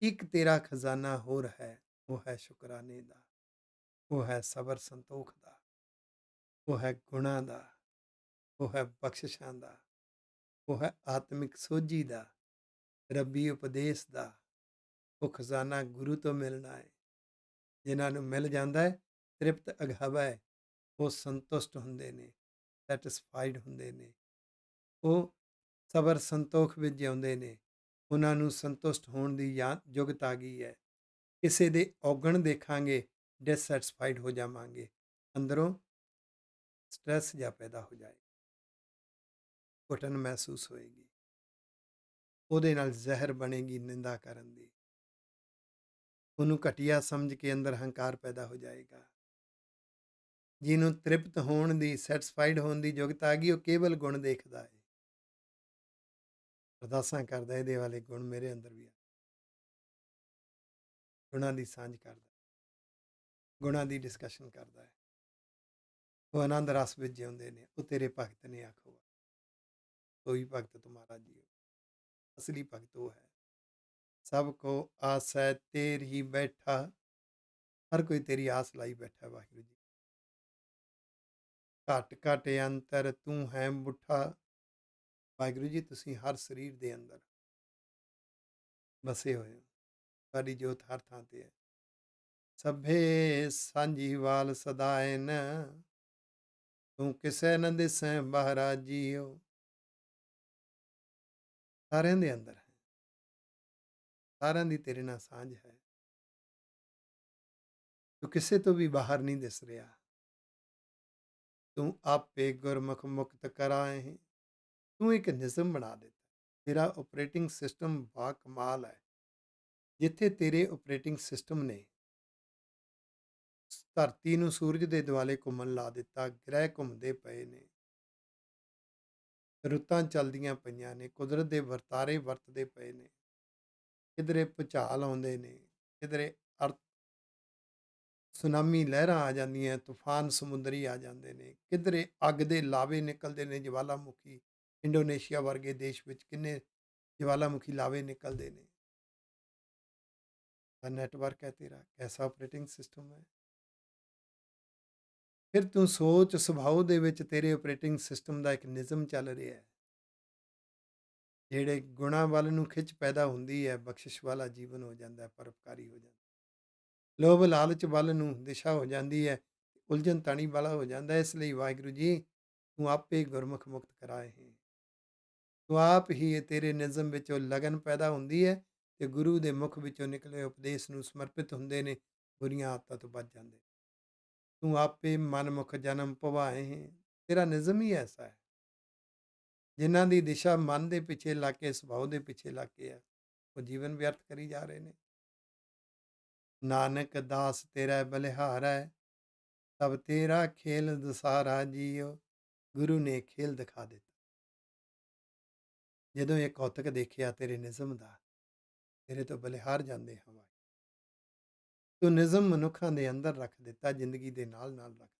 ਇੱਕ ਤੇਰਾ ਖਜ਼ਾਨਾ ਹੋਰ ਹੈ, ਉਹ ਹੈ ਸ਼ੁਕਰਾਨੇ ਦਾ, ਉਹ ਹੈ ਸਬਰ ਸੰਤੋਖ ਦਾ, ਉਹ ਹੈ ਗੁਣਾਂ ਦਾ, ਉਹ ਹੈ ਬਖਸ਼ਿਸ਼ਾਂ ਦਾ, ਉਹ ਹੈ ਆਤਮਿਕ ਸੋਝੀ ਦਾ, ਰੱਬੀ ਉਪਦੇਸ਼ ਦਾ। ਉਹ ਖਜ਼ਾਨਾ ਗੁਰੂ ਤੋਂ ਮਿਲਣਾ ਹੈ। ਜਿਨ੍ਹਾਂ ਨੂੰ ਮਿਲ ਜਾਂਦਾ ਹੈ, ਤ੍ਰਿਪਤ ਅਗਾਵੈ, ਉਹ ਸੰਤੁਸ਼ਟ ਹੁੰਦੇ ਨੇ, ਸੈਟਿਸਫਾਈਡ ਹੁੰਦੇ ਨੇ, ਉਹ ਸਬਰ ਸੰਤੋਖ ਵਿੱਚ ਜਿਉਂਦੇ ਨੇ। ਉਹਨਾਂ ਨੂੰ ਸੰਤੁਸ਼ਟ ਹੋਣ ਦੀ ਯੁਗਤ ਆ ਗਈ ਹੈ। ਕਿਸੇ ਦੇ ਔਗਣ ਦੇਖਾਂਗੇ ਡਿਸਸੈਟਿਸਫਾਈਡ ਹੋ ਜਾਵਾਂਗੇ, ਅੰਦਰੋਂ ਸਟ੍ਰੈਸ ਜਿਹਾ ਪੈਦਾ ਹੋ ਜਾਏ, ਘੁਟਨ ਮਹਿਸੂਸ ਹੋਏਗੀ, ਉਹਦੇ ਨਾਲ ਜ਼ਹਿਰ ਬਣੇਗੀ ਨਿੰਦਾ ਕਰਨ ਦੀ, ਉਹਨੂੰ ਘਟੀਆ ਸਮਝ ਕੇ ਅੰਦਰ ਹੰਕਾਰ ਪੈਦਾ ਹੋ ਜਾਏਗਾ। ਜਿਹਨੂੰ ਤ੍ਰਿਪਤ ਹੋਣ ਦੀ, ਸੈਟਿਸਫਾਈਡ ਹੋਣ ਦੀ ਯੁਗਤ ਆ ਗਈ, ਉਹ ਕੇਵਲ ਗੁਣ ਦੇਖਦਾ ਹੈ, ਅਰਦਾਸਾਂ ਕਰਦਾ ਇਹਦੇ ਵਾਲੇ ਗੁਣ ਮੇਰੇ ਅੰਦਰ ਵੀ ਆ, ਗੁਣਾਂ ਦੀ ਸਾਂਝ ਕਰਦਾ, ਗੁਣਾਂ ਦੀ ਡਿਸਕਸ਼ਨ ਕਰਦਾ ਹੈ। ਉਹ ਆਨੰਦ ਰਸ ਵਿੱਚ ਜਿਉਂਦੇ ਨੇ, ਉਹ ਤੇਰੇ ਭਗਤ ਨੇ ਆਖੋ, ਕੋਈ ਭਗਤ ਤੁਮਾਰਾ ਜੀਓ। ਅਸਲੀ ਭਗਤ ਉਹ ਹੈ, ਸਭ ਕੋ ਆਸੈ ਤੇਰ ਹੀ ਬੈਠਾ, ਹਰ ਕੋਈ ਤੇਰੀ ਆਸ ਲਾਈ ਬੈਠਾ ਵਾਹਿਗੁਰੂ ਜੀ। ਘਟ ਘਟ ਅੰਤਰ ਤੂੰ ਹੈ ਮੁੱਠਾ, ਵਾਹਿਗੁਰੂ ਜੀ ਤੁਸੀਂ ਹਰ ਸਰੀਰ ਦੇ ਅੰਦਰ ਵਸੇ ਹੋਏ ਹੋ, ਤੁਹਾਡੀ ਜੋਤ ਹਰ ਥਾਂ ਤੇ ਹੈ। ਸਭੇ ਸਾਂਝੀ ਵਾਲ ਸਦਾਇਨ, ਤੂੰ ਕਿਸੇ ਨ ਦਿਸੈ ਬਾਹਰਾ ਜੀਓ। ਸਾਰਿਆਂ ਦੇ ਅੰਦਰ ਹੈ, ਸਾਰਿਆਂ ਦੀ ਤੇਰੇ ਨਾਲ ਸਾਂਝ ਹੈ, ਤੂੰ ਕਿਸੇ ਤੋਂ ਵੀ ਬਾਹਰ ਨਹੀਂ ਦਿਸ ਰਿਹਾ। ਤੂੰ ਆਪੇ ਗੁਰਮੁਖ ਮੁਕਤ ਕਰਾਏ, ਤੂੰ ਇੱਕ ਨਿਜ਼ਮ ਬਣਾ ਦਿੱਤਾ, ਤੇਰਾ ਆਪਰੇਟਿੰਗ ਸਿਸਟਮ ਬਾ ਕਮਾਲ ਹੈ। ਜਿੱਥੇ ਤੇਰੇ ਆਪਰੇਟਿੰਗ ਸਿਸਟਮ ਨੇ ਧਰਤੀ ਨੂੰ ਸੂਰਜ ਦੇ ਦੁਆਲੇ ਘੁੰਮਣ ਲਾ ਦਿੱਤਾ, ਗ੍ਰਹਿ ਘੁੰਮਦੇ ਪਏ ਨੇ, ਰੁੱਤਾਂ ਚੱਲਦੀਆਂ ਪਈਆਂ ਨੇ, ਕੁਦਰਤ ਦੇ ਵਰਤਾਰੇ ਵਰਤਦੇ ਪਏ ਨੇ, ਕਿਧਰੇ ਭੁਚਾਲ ਆਉਂਦੇ ਨੇ, ਕਿਧਰੇ ਸੁਨਾਮੀ ਲਹਿਰਾਂ ਆ ਜਾਂਦੀਆਂ, ਤੂਫਾਨ ਸਮੁੰਦਰੀ ਆ ਜਾਂਦੇ ਨੇ, ਕਿਧਰੇ ਅੱਗ ਦੇ ਲਾਵੇ ਨਿਕਲਦੇ ਨੇ, ਜਵਾਲਾਮੁਖੀ। ਇੰਡੋਨੇਸ਼ੀਆ ਵਰਗੇ ਦੇਸ਼ ਵਿੱਚ ਕਿੰਨੇ ਜਵਾਲਾਮੁਖੀ ਲਾਵੇ ਨਿਕਲਦੇ ਨੇ। ਨੈਟਵਰਕ ਹੈ ਤੇਰਾ, ਕੈਸਾ ਆਪਰੇਟਿੰਗ ਸਿਸਟਮ ਹੈ। ਫਿਰ ਤੂੰ ਸੋਚ, ਸੁਭਾਅ ਦੇ ਵਿੱਚ ਤੇਰੇ ਆਪਰੇਟਿੰਗ ਸਿਸਟਮ ਦਾ ਇੱਕ ਨਿਜ਼ਮ ਚੱਲ ਰਿਹਾ ਹੈ। ਜਿਹੜੇ ਗੁਣਾਂ ਵੱਲ ਨੂੰ ਖਿੱਚ ਪੈਦਾ ਹੁੰਦੀ ਹੈ, ਬਖਸ਼ਿਸ਼ ਵਾਲਾ ਜੀਵਨ ਹੋ ਜਾਂਦਾ ਹੈ, ਪਰਉਪਕਾਰੀ ਹੋ ਜਾਂਦਾ, ਲੋਭ ਲਾਲਚ ਵੱਲ ਨੂੰ ਦਿਸ਼ਾ ਹੋ ਜਾਂਦੀ ਹੈ, ਉਲਝਣ ਤਾਣੀ ਵਾਲਾ ਹੋ ਜਾਂਦਾ। ਇਸ ਲਈ ਵਾਹਿਗੁਰੂ ਜੀ ਤੂੰ ਆਪੇ ਗੁਰਮੁਖ ਮੁਕਤ ਕਰਾਏ ਹੈ, ਤੂੰ ਆਪ ਹੀ ਤੇਰੇ ਨਿਜ਼ਮ ਵਿੱਚੋਂ ਲਗਨ ਪੈਦਾ ਹੁੰਦੀ ਹੈ ਤੇ ਗੁਰੂ ਦੇ ਮੁਖ ਵਿੱਚੋਂ ਨਿਕਲੇ ਉਪਦੇਸ਼ ਨੂੰ ਸਮਰਪਿਤ ਹੁੰਦੇ ਨੇ, ਬੁਰੀਆਂ ਆਦਤਾਂ ਤੋਂ ਬਚ ਜਾਂਦੇ। ਤੂੰ ਆਪੇ ਮਨਮੁਖ ਜਨਮ ਭਵਾਏ ਹੈ, ਤੇਰਾ ਨਿਜ਼ਮ ਹੀ ਐਸਾ ਹੈ। ਜਿਨ੍ਹਾਂ ਦੀ ਦਿਸ਼ਾ ਮਨ ਦੇ ਪਿੱਛੇ ਲੱਗ ਕੇ, ਸੁਭਾਅ ਦੇ ਪਿੱਛੇ ਲੱਗ ਕੇ ਹੈ, ਉਹ ਜੀਵਨ ਵਿਅਰਥ ਕਰੀ ਜਾ ਰਹੇ ਨੇ। ਨਾਨਕ ਦਾਸ ਤੇਰਾ ਬਲਿਹਾਰ ਹੈ, ਤਬ ਤੇਰਾ ਖੇਲ ਦਸਾਰਾ ਜੀਓ, ਗੁਰੂ ਨੇ ਖੇਲ ਦਿਖਾ ਦਿੱਤਾ। ਜਦੋਂ ਇਹ ਕੌਤਕ ਦੇਖਿਆ ਤੇਰੇ ਨਿਜ਼ਮ ਦਾ, ਤੇਰੇ ਤੋਂ ਬਲਿਹਾਰ ਜਾਂਦੇ ਹਵਾ। ਤੂੰ ਨਿਜ਼ਮ ਮਨੁੱਖਾਂ ਦੇ ਅੰਦਰ ਰੱਖ ਦਿੱਤਾ, ਜ਼ਿੰਦਗੀ ਦੇ ਨਾਲ ਨਾਲ ਰੱਖ।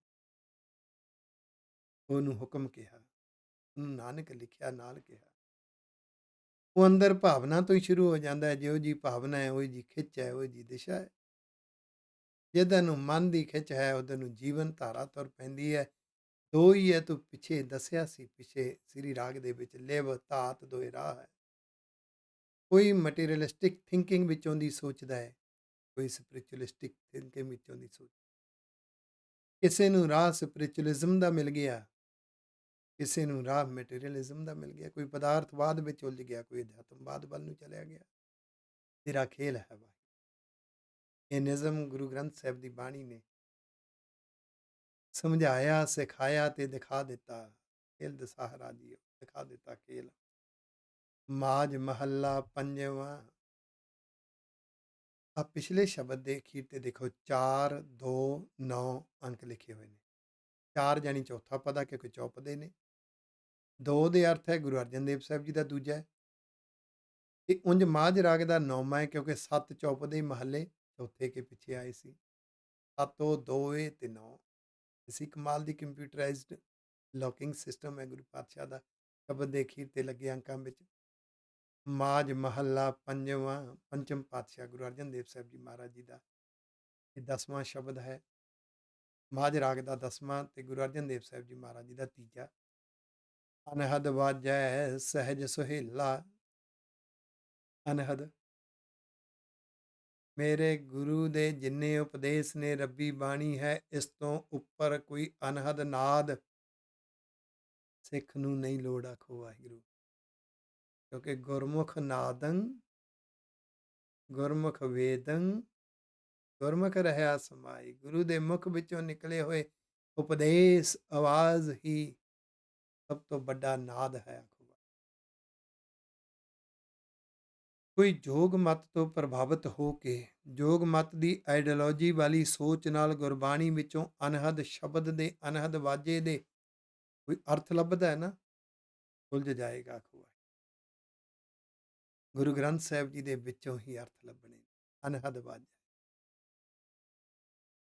ਉਹਨੂੰ ਹੁਕਮ ਕਿਹਾ, ਉਹਨੂੰ ਨਾਨਕ ਲਿਖਿਆ ਨਾਲ ਕਿਹਾ। ਉਹ ਅੰਦਰ ਭਾਵਨਾ ਤੋਂ ਹੀ ਸ਼ੁਰੂ ਹੋ ਜਾਂਦਾ ਹੈ। ਜਿਹੋ ਜੀ ਭਾਵਨਾ ਹੈ, ਉਹੀ ਜੀ ਖਿੱਚ ਹੈ, ਉਹੀ ਜੀ ਦਿਸ਼ਾ ਹੈ। ਜਿਹਦਾ ਨੂੰ ਮਨ ਦੀ ਖਿੱਚ ਹੈ, ਉਹਦੇ ਨੂੰ ਜੀਵਨ ਧਾਰਾ ਤੁਰ ਪੈਂਦੀ ਹੈ। ਦੋ ਹੀ ਹੈ, ਤੂੰ ਪਿੱਛੇ ਦੱਸਿਆ ਸੀ, ਪਿੱਛੇ ਸ੍ਰੀ ਰਾਗ ਦੇ ਵਿੱਚ ਲਿਵ ਧਾਤ ਦੋਏ ਰਾਹ ਹੈ। ਕੋਈ ਮਟੀਰੀਅਲਿਸਟਿਕ ਥਿੰਕਿੰਗ ਵਿੱਚੋਂ ਦੀ ਸੋਚਦਾ ਹੈ, ਕੋਈ ਸਪਿਰਿਚੁਅਲਿਸਟਿਕ ਥਿੰਕਿੰਗ ਵਿੱਚੋਂ ਦੀ ਸੋਚ। ਕਿਸੇ ਨੂੰ ਰਾਹ ਸਪਿਰਿਚੁਅਲਿਜ਼ਮ ਦਾ ਮਿਲ ਗਿਆ, ਕਿਸੇ ਨੂੰ ਰਾਹ ਮਟੀਰੀਅਲਿਜ਼ਮ ਦਾ ਮਿਲ ਗਿਆ। ਕੋਈ ਪਦਾਰਥਵਾਦ ਵਿੱਚ ਉਲਝ ਗਿਆ, ਕੋਈ ਅਧਿਆਤਮਵਾਦ ਵੱਲ ਨੂੰ ਚਲਿਆ ਗਿਆ। ਤੇਰਾ ਖੇਲ ਹੈ ਵਾ। ਇਹ ਨਿਜ਼ਮ ਗੁਰੂ ਗ੍ਰੰਥ ਸਾਹਿਬ ਦੀ ਬਾਣੀ ਨੇ ਸਮਝਾਇਆ, ਸਿਖਾਇਆ ਤੇ ਦਿਖਾ ਦਿੱਤਾ। ਖੇਲ ਦਸਾਹਰਾ ਜੀ ਦਿਖਾ ਦਿੱਤਾ ਖੇਲ। ਮਾਝ ਮਹੱਲਾ ਪੰਜਵਾਂ। ਆ ਪਿਛਲੇ ਸ਼ਬਦ ਦੇ ਅਖੀਰ ਤੇ ਦੇਖੋ 4, 2, 9 ਅੰਕ ਲਿਖੇ ਹੋਏ ਨੇ। 4 ਜਾਨੀ ਚੌਥਾ ਪਦਾ, ਕਿਉਂਕਿ ਚੌਪਦੇ ਨੇ। 2 ਦੇ ਅਰਥ ਹੈ ਗੁਰੂ ਅਰਜਨ ਦੇਵ ਸਾਹਿਬ ਜੀ ਦਾ ਦੂਜਾ ਹੈ। ਇਹ ਉਂਝ ਮਾਝ ਰਾਗ ਦਾ 9ਵਾਂ ਹੈ, ਕਿਉਂਕਿ 7 ਚੌਪਦੇ ਮਹੱਲੇ ਚੌਥੇ ਕੇ ਪਿੱਛੇ ਆਏ ਸੀ। 7 2 ਤੇ 9 ਇਸੀ ਕਮਾਲ ਦੀ ਕੰਪਿਊਟਰਾਈਜ਼ਡ ਲੌਕਿੰਗ ਸਿਸਟਮ ਹੈ ਗੁਰੂ ਪਾਤਸ਼ਾਹ ਦਾ ਸ਼ਬਦ ਦੇ ਅਖੀਰ ਤੇ ਲੱਗੇ ਅੰਕਾਂ ਵਿੱਚ। ਮਾਝ ਮਹੱਲਾ ਪੰਜਵਾਂ, ਪੰਚਮ ਪਾਤਸ਼ਾਹ ਗੁਰੂ ਅਰਜਨ ਦੇਵ ਸਾਹਿਬ ਜੀ ਮਹਾਰਾਜ ਜੀ ਦਾ ਇਹ 10ਵਾਂ ਸ਼ਬਦ ਹੈ। ਮਾਝ ਰਾਗ ਦਾ 10ਵਾਂ ਤੇ ਗੁਰੂ ਅਰਜਨ ਦੇਵ ਸਾਹਿਬ ਜੀ ਮਹਾਰਾਜ ਜੀ ਦਾ ਤੀਜਾ। ਅਨਹਦ ਵਾਜੈ ਸਹਿਜ ਸੁਹੇਲਾ। ਅਨਹਦ ਮੇਰੇ ਗੁਰੂ ਦੇ ਜਿੰਨੇ ਉਪਦੇਸ਼ ਨੇ, ਰੱਬੀ ਬਾਣੀ ਹੈ, ਇਸ ਤੋਂ ਉੱਪਰ ਕੋਈ ਅਨਹਦ ਨਾਦ ਸਿੱਖ ਨੂੰ ਨਹੀਂ ਲੋੜ। ਆਖੋ ਵਾਹਿਗੁਰੂ। ਕਿਉਂਕਿ ਗੁਰਮੁਖ ਨਾਦੰ, ਗੁਰਮੁਖ ਵੇਦੰ, ਗੁਰਮੁਖ ਰਹਿਆ ਸਮਾਈ। ਗੁਰੂ ਦੇ ਮੁਖ ਵਿੱਚੋਂ ਨਿਕਲੇ ਹੋਏ ਉਪਦੇਸ਼, ਆਵਾਜ਼ ਹੀ ਸਭ ਤੋਂ ਵੱਡਾ ਨਾਦ ਹੈ। ਕੋਈ ਜੋਗ ਮਤ ਤੋਂ ਪ੍ਰਭਾਵਿਤ ਹੋ ਕੇ, ਜੋਗ ਮਤ ਦੀ ਆਈਡੀਓਲੋਜੀ ਵਾਲੀ ਸੋਚ ਨਾਲ ਗੁਰਬਾਣੀ ਵਿੱਚੋਂ ਅਨਹਦ ਸ਼ਬਦ ਦੇ, ਅਨਹਦ ਵਾਜੇ ਦੇ ਕੋਈ ਅਰਥ ਲੱਭਦਾ ਹੈ ਨਾ, ਉਲਝ ਜਾਏਗਾ। ਆਖੋ ਗੁਰੂ ਗ੍ਰੰਥ ਸਾਹਿਬ ਜੀ ਦੇ ਵਿੱਚੋਂ ਹੀ ਅਰਥ ਲੱਭਣੇ। ਅਨਹਦ ਵਾਜਾ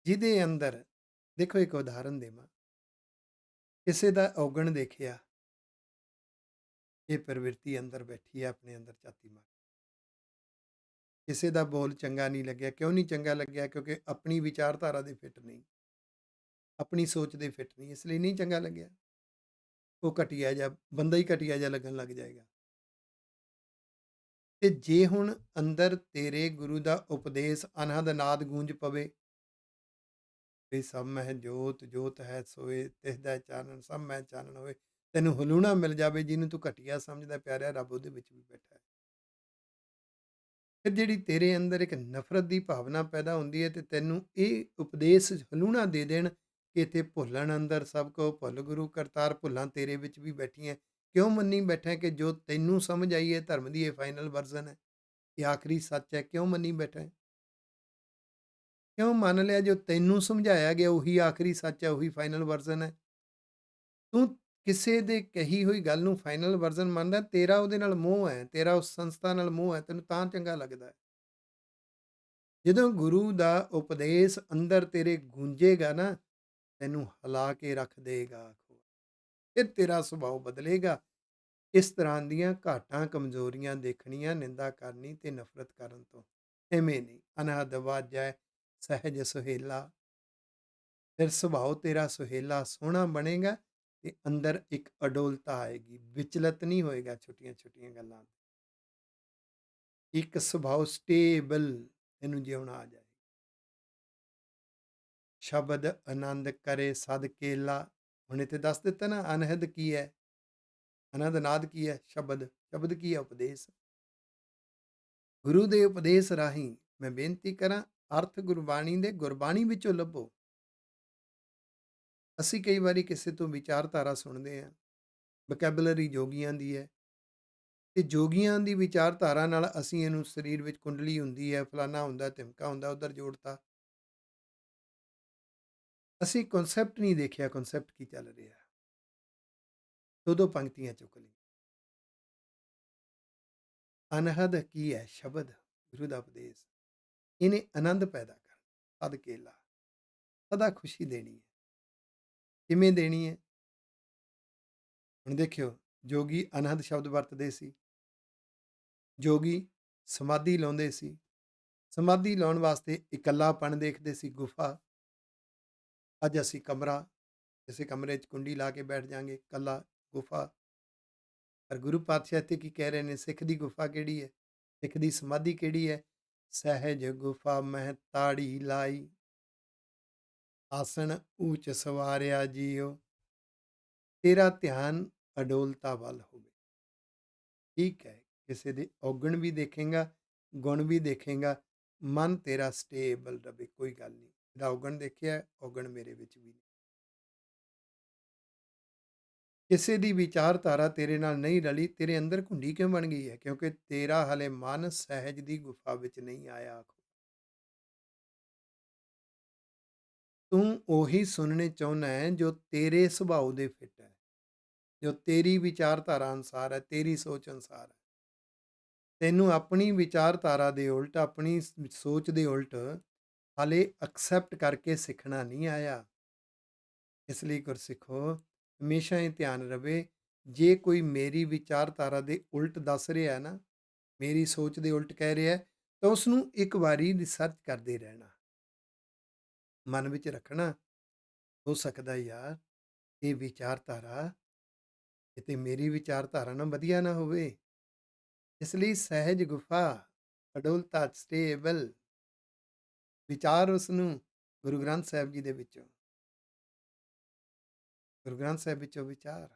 ਜਿਹਦੇ ਅੰਦਰ, ਦੇਖੋ ਇੱਕ ਉਦਾਹਰਨ ਦੇਵਾਂ। ਕਿਸੇ ਦਾ ਔਗਣ ਦੇਖਿਆ, ਇਹ ਪ੍ਰਵਿਰਤੀ ਅੰਦਰ ਬੈਠੀ ਹੈ, ਆਪਣੇ ਅੰਦਰ ਝਾਤੀ ਮਾਰ। ਕਿਸੇ ਦਾ ਬੋਲ ਚੰਗਾ ਨਹੀਂ ਲੱਗਿਆ। ਕਿਉਂ ਨਹੀਂ ਚੰਗਾ ਲੱਗਿਆ? ਕਿਉਂਕਿ ਆਪਣੀ ਵਿਚਾਰਧਾਰਾ ਦੇ ਫਿੱਟ ਨਹੀਂ, ਆਪਣੀ ਸੋਚ ਦੇ ਫਿੱਟ ਨਹੀਂ, ਇਸ ਲਈ ਨਹੀਂ ਚੰਗਾ ਲੱਗਿਆ। ਉਹ ਘਟੀਆ ਜਿਹਾ ਬੰਦਾ ਹੀ ਘਟੀਆ ਜਿਹਾ ਲੱਗਣ ਲੱਗ ਜਾਏਗਾ। ਤੇ ਜੇ ਹੁਣ ਅੰਦਰ ਤੇਰੇ ਗੁਰੂ ਦਾ ਉਪਦੇਸ਼ ਅਨਹਦ ਨਾਦ ਗੂੰਜ ਪਵੇ, ਵੀ ਸਭ ਮਹਿ ਜੋਤ, ਜੋਤ ਹੈ ਸੋਏ, ਤਿਸ ਦਾ ਚਾਨਣ ਸਭ ਮਹਿ ਚਾਨਣ ਹੋਵੇ। ਤੈਨੂੰ ਹਲੂਣਾ ਮਿਲ ਜਾਵੇ, ਜਿਹਨੂੰ ਤੂੰ ਘਟੀਆ ਸਮਝਦਾ, ਪਿਆਰਿਆ ਰੱਬ ਉਹਦੇ ਵਿੱਚ ਵੀ ਬੈਠਾ ਹੈ। ਫਿਰ ਜਿਹੜੀ ਤੇਰੇ ਅੰਦਰ ਇੱਕ ਨਫ਼ਰਤ ਦੀ ਭਾਵਨਾ ਪੈਦਾ ਹੁੰਦੀ ਹੈ, ਤੇ ਤੈਨੂੰ ਇਹ ਉਪਦੇਸ਼ ਹਲੂਣਾ ਦੇ ਦੇਣ ਕਿ ਇੱਥੇ ਭੁੱਲਣ ਅੰਦਰ ਸਭ ਕੋ ਭੁੱਲ ਗੁਰੂ ਕਰਤਾਰ, ਭੁੱਲਾਂ ਤੇਰੇ ਵਿੱਚ ਵੀ ਬੈਠੀਆਂ। ਕਿਉਂ ਮੰਨੀ ਬੈਠਾ ਕਿ ਜੋ ਤੈਨੂੰ ਸਮਝ ਆਈ ਹੈ ਧਰਮ ਦੀ ਇਹ ਫਾਈਨਲ ਵਰਜ਼ਨ ਹੈ, ਇਹ ਆਖਰੀ ਸੱਚ ਹੈ? ਕਿਉਂ ਮੰਨੀ ਬੈਠਾ? ਕਿਉਂ ਮੰਨ ਲਿਆ ਜੋ ਤੈਨੂੰ ਸਮਝਾਇਆ ਗਿਆ ਉਹੀ ਆਖਰੀ ਸੱਚ ਹੈ, ਉਹੀ ਫਾਈਨਲ ਵਰਜ਼ਨ ਹੈ? ਤੂੰ ਕਿਸੇ ਦੇ ਕਹੀ ਹੋਈ ਗੱਲ ਨੂੰ ਫਾਈਨਲ ਵਰਜ਼ਨ ਮੰਨਦਾ, ਤੇਰਾ ਉਹਦੇ ਨਾਲ ਮੋਹ ਹੈ, ਤੇਰਾ ਉਸ ਸੰਸਥਾ ਨਾਲ ਮੋਹ ਹੈ, ਤੈਨੂੰ ਤਾਂ ਚੰਗਾ ਲੱਗਦਾ ਹੈ। ਜਦੋਂ ਗੁਰੂ ਦਾ ਉਪਦੇਸ਼ ਅੰਦਰ ਤੇਰੇ ਗੂੰਜੇਗਾ ਨਾ, ਤੈਨੂੰ ਹਿਲਾ ਕੇ ਰੱਖ ਦੇਗਾ। ਫਿਰ ਤੇਰਾ ਸੁਭਾਅ ਬਦਲੇਗਾ। ਇਸ ਤਰ੍ਹਾਂ ਦੀਆਂ ਘਾਟਾਂ, ਕਮਜ਼ੋਰੀਆਂ ਦੇਖਣੀਆਂ, ਨਿੰਦਾ ਕਰਨੀ ਤੇ ਨਫ਼ਰਤ ਕਰਨ ਤੋਂ। ਐਵੇਂ ਨਹੀਂ। ਅਨਹਦ ਵਾਜੈ ਸਹਿਜ ਸੁਹੇਲਾ। ਫਿਰ ਸੁਭਾਅ ਤੇਰਾ ਸੁਹੇਲਾ ਸੋਹਣਾ ਬਣੇਗਾ ਤੇ ਅੰਦਰ ਇੱਕ ਅਡੋਲਤਾ ਆਏਗੀ, ਵਿਚਲਤ ਨਹੀਂ ਹੋਏਗਾ ਛੋਟੀਆਂ ਛੋਟੀਆਂ ਗੱਲਾਂ। ਇੱਕ ਸੁਭਾਅ ਸਟੇਬਲ, ਇਹਨੂੰ ਜਿਉਣਾ ਆ ਜਾਏ। ਸ਼ਬਦ ਆਨੰਦ ਕਰੇ ਸਦ ਕੇਲਾ। ਹੁਣ ਇੱਥੇ ਦੱਸ ਦਿੱਤਾ ਨਾ ਅਨਹਦ ਕੀ ਹੈ, ਅਨਹਦ ਨਾਦ ਕੀ ਹੈ? ਸ਼ਬਦ। ਸ਼ਬਦ ਕੀ ਹੈ? ਉਪਦੇਸ਼। ਗੁਰੂ ਦੇ ਉਪਦੇਸ਼ ਰਾਹੀਂ ਮੈਂ ਬੇਨਤੀ ਕਰਾਂ, ਅਰਥ ਗੁਰਬਾਣੀ ਦੇ ਗੁਰਬਾਣੀ ਵਿੱਚੋਂ ਲੱਭੋ। ਅਸੀਂ ਕਈ ਵਾਰੀ ਕਿਸੇ ਤੋਂ ਵਿਚਾਰਧਾਰਾ ਸੁਣਦੇ ਹਾਂ, ਵੋਕੈਬਲਰੀ ਜੋਗੀਆਂ ਦੀ ਹੈ, ਤੇ ਜੋਗੀਆਂ ਦੀ ਵਿਚਾਰਧਾਰਾ ਨਾਲ ਅਸੀਂ ਇਹਨੂੰ ਸਰੀਰ ਵਿੱਚ ਕੁੰਡਲੀ ਹੁੰਦੀ ਹੈ, ਫਲਾਨਾ ਹੁੰਦਾ, ਧਿਮਕਾ ਹੁੰਦਾ, ਉਧਰ ਜੋੜਤਾ। ਅਸੀਂ ਕਨਸੈਪਟ ਨਹੀਂ ਦੇਖਿਆ, ਕਨਸੈਪਟ ਕੀ ਚੱਲ ਰਿਹਾ। ਦੋ ਦੋ ਪੰਕਤੀਆਂ ਚੁੱਕ ਲਈ। ਅਨਹਦ ਕੀ ਹੈ ਸ਼ਬਦ, ਗੁਰੂ ਦਾ ਉਪਦੇਸ਼, ਇਹਨੇ ਆਨੰਦ ਪੈਦਾ ਕਰ, ਸਦ ਕੇਲਾ, ਸਦਾ ਖੁਸ਼ੀ ਦੇਣੀ ਹੈ। ਕਿਵੇਂ ਦੇਣੀ ਹੈ? ਹੁਣ ਦੇਖਿਓ, ਜੋਗੀ ਅਨਹਦ ਸ਼ਬਦ ਵਰਤਦੇ ਸੀ। ਜੋਗੀ ਸਮਾਧੀ ਲਾਉਂਦੇ ਸੀ। ਸਮਾਧੀ ਲਾਉਣ ਵਾਸਤੇ ਇਕੱਲਾਪਣ ਦੇਖਦੇ ਸੀ, ਗੁਫਾ। ਅੱਜ ਅਸੀਂ ਕਮਰਾ, ਕਿਸੇ ਕਮਰੇ 'ਚ ਕੁੰਡੀ ਲਾ ਕੇ ਬੈਠ ਜਾਾਂਗੇ, ਇਕੱਲਾ, ਗੁਫਾ। ਪਰ ਗੁਰੂ ਪਾਤਸ਼ਾਹ ਇੱਥੇ ਕੀ ਕਹਿ ਰਹੇ ਨੇ? ਸਿੱਖ ਦੀ ਗੁਫਾ ਕਿਹੜੀ ਹੈ? ਸਿੱਖ ਦੀ ਸਮਾਧੀ ਕਿਹੜੀ ਹੈ? ਸਹਿਜ ਗੁਫਾ ਮਹਿ ਤਾੜੀ ਲਾਈ, ਆਸਣ ਊਚ ਸਵਾਰਿਆ ਜੀਓ, ਤੇਰਾ ਧਿਆਨ ਅਡੋਲਤਾ ਵੱਲ ਹੋਵੇ। ਠੀਕ ਹੈ, ਕਿਸੇ ਦੇ ਔਗਣ ਵੀ ਦੇਖੇਗਾ, ਗੁਣ ਵੀ ਦੇਖੇਗਾ, ਮਨ ਤੇਰਾ ਸਟੇਬਲ ਰਵੇ, ਕੋਈ ਗੱਲ ਨਹੀਂ। ਇਹਦਾ ਔਗਣ ਦੇਖਿਆ, ਔਗਣ ਮੇਰੇ ਵਿੱਚ ਵੀ ਨਹੀਂ। ਕਿਸੇ ਦੀ ਵਿਚਾਰਧਾਰਾ ਤੇਰੇ ਨਾਲ ਨਹੀਂ ਰਲੀ, ਤੇਰੇ ਅੰਦਰ ਘੁੰਡੀ ਕਿਉਂ ਬਣ ਗਈ ਹੈ? ਕਿਉਂਕਿ ਤੇਰਾ ਹਲੇ ਮਨ ਸਹਿਜ ਦੀ ਗੁਫਾ ਵਿੱਚ ਨਹੀਂ ਆਇਆ। ਤੂੰ ਉਹੀ ਸੁਣਨੇ ਚਾਹੁੰਦਾ ਹੈ ਜੋ ਤੇਰੇ ਸੁਭਾਅ ਦੇ ਫਿੱਟ ਹੈ, ਜੋ ਤੇਰੀ ਵਿਚਾਰਧਾਰਾ ਅਨੁਸਾਰ ਹੈ, ਤੇਰੀ ਸੋਚ ਅਨੁਸਾਰ ਹੈ। ਤੈਨੂੰ ਆਪਣੀ ਵਿਚਾਰਧਾਰਾ ਦੇ ਉਲਟ, ਆਪਣੀ ਸੋਚ ਦੇ ਉਲਟ ਹਾਲੇ ਐਕਸੈਪਟ ਕਰਕੇ ਸਿੱਖਣਾ ਨਹੀਂ ਆਇਆ। ਇਸ ਲਈ ਗੁਰਸਿੱਖੋ, ਹਮੇਸ਼ਾ ਇਹ ਧਿਆਨ ਰਵੇ, ਜੇ ਕੋਈ ਮੇਰੀ ਵਿਚਾਰਧਾਰਾ ਦੇ ਉਲਟ ਦੱਸ ਰਿਹਾ ਹੈ ਨਾ, ਮੇਰੀ ਸੋਚ ਦੇ ਉਲਟ ਕਹਿ ਰਿਹਾ ਹੈ, ਤਾਂ ਉਸ ਨੂੰ ਇੱਕ ਵਾਰੀ ਰਿਸਰਚ ਕਰਦੇ ਰਹਿਣਾ, ਮਨ ਵਿੱਚ ਰੱਖਣਾ। ਹੋ ਸਕਦਾ ਯਾਰ ਇਹ ਵਿਚਾਰਧਾਰਾ ਕਿਤੇ ਮੇਰੀ ਵਿਚਾਰਧਾਰਾ ਨਾਲ ਵਧੀਆ ਨਾ ਹੋਵੇ। ਇਸ ਲਈ ਸਹਿਜ ਗੁਫਾ, ਅਡੋਲਤਾ, ਸਟੇਬਲ ਵਿਚਾਰ ਉਸ ਨੂੰ ਗੁਰੂ ਗ੍ਰੰਥ ਸਾਹਿਬ ਜੀ ਦੇ ਵਿੱਚੋਂ, ਗੁਰੂ ਗ੍ਰੰਥ ਸਾਹਿਬ ਵਿੱਚੋਂ ਵਿਚਾਰ।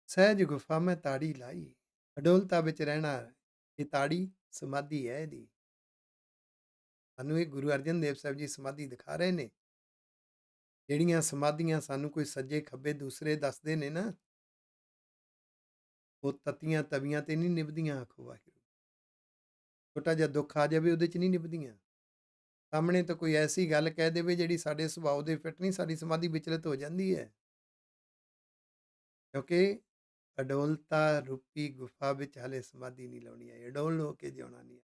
ਸਹਿਜ ਗੁਫਾ ਮੈਂ ਤਾੜੀ ਲਾਈ, ਅਡੋਲਤਾ ਵਿੱਚ ਰਹਿਣਾ। ਇਹ ਤਾੜੀ ਸਮਾਧੀ ਹੈ ਇਹਦੀ। ਸਾਨੂੰ ਇਹ ਗੁਰੂ ਅਰਜਨ ਦੇਵ ਸਾਹਿਬ ਜੀ ਸਮਾਧੀ ਦਿਖਾ ਰਹੇ ਨੇ। ਜਿਹੜੀਆਂ ਸਮਾਧੀਆਂ ਸਾਨੂੰ ਕੋਈ ਸੱਜੇ ਖੱਬੇ ਦੂਸਰੇ ਦੱਸਦੇ ਨੇ ਨਾ, ਉਹ ਤਤੀਆਂ ਤਵੀਆਂ ਤੇ ਨਹੀਂ ਨਿਭਦੀਆਂ। ਆਖੋ ਵਾਹਿਗੁਰੂ। ਛੋਟਾ ਜਿਹਾ ਦੁੱਖ ਆ ਜਾਵੇ, ਉਹਦੇ 'ਚ ਨਹੀਂ ਨਿਭਦੀਆਂ। ਸਾਹਮਣੇ ਤਾਂ ਕੋਈ ਐਸੀ ਗੱਲ ਕਹਿ ਦੇਵੇ ਜਿਹੜੀ ਸਾਡੇ ਸੁਭਾਅ ਦੇ ਫਿੱਟ ਨਹੀਂ, ਸਾਡੀ ਸਮਾਧੀ ਵਿਚਲਿਤ ਹੋ ਜਾਂਦੀ ਹੈ। ਕਿਉਂਕਿ ਅਡੋਲਤਾ ਰੂਪੀ ਗੁਫਾ ਵਿੱਚ ਹਲੇ ਸਮਾਧੀ ਨਹੀਂ ਲਾਉਣੀ ਹੈ, ਅਡੋਲ ਹੋ ਕੇ ਜਿਉਣਾ ਨਹੀਂ ਹੈ।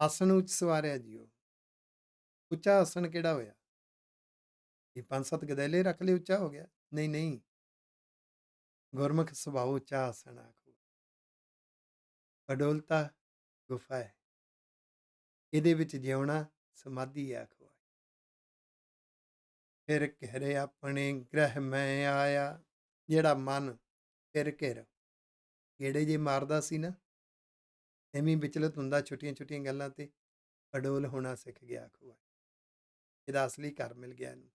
ਆਸਣ ਉੱਚ ਸਵਾਰਿਆ ਜੀਓ। ਉੱਚਾ ਆਸਣ ਕਿਹੜਾ ਹੋਇਆ? ਇਹ 5-7 ਗਦੈਲੇ ਰੱਖ ਲਏ ਉੱਚਾ ਹੋ ਗਿਆ? ਨਹੀਂ ਨਹੀਂ, ਗੁਰਮੁਖ ਸੁਭਾਅ ਉੱਚਾ ਆਸਣ ਆਖੋ। ਅਡੋਲਤਾ ਗੁਫਾ ਹੈ, ਇਹਦੇ ਵਿੱਚ ਜਿਉਣਾ ਸਮਾਧੀ ਆਖੋ। ਫਿਰ ਘੇਰੇ ਆਪਣੇ ਗ੍ਰਹਿ ਮੈਂ ਆਇਆ। ਜਿਹੜਾ ਮਨ ਫਿਰ ਗੇੜੇ ਜੇ ਮਾਰਦਾ ਸੀ ਨਾ, ਐਵੇਂ ਵਿਚਲਿਤ ਹੁੰਦਾ ਛੋਟੀਆਂ ਛੋਟੀਆਂ ਗੱਲਾਂ ਤੇ, ਅਡੋਲ ਹੋਣਾ ਸਿੱਖ ਗਿਆ। ਆਖੋ ਇਹਦਾ ਅਸਲੀ ਘਰ ਮਿਲ ਗਿਆ ਇਹਨੂੰ।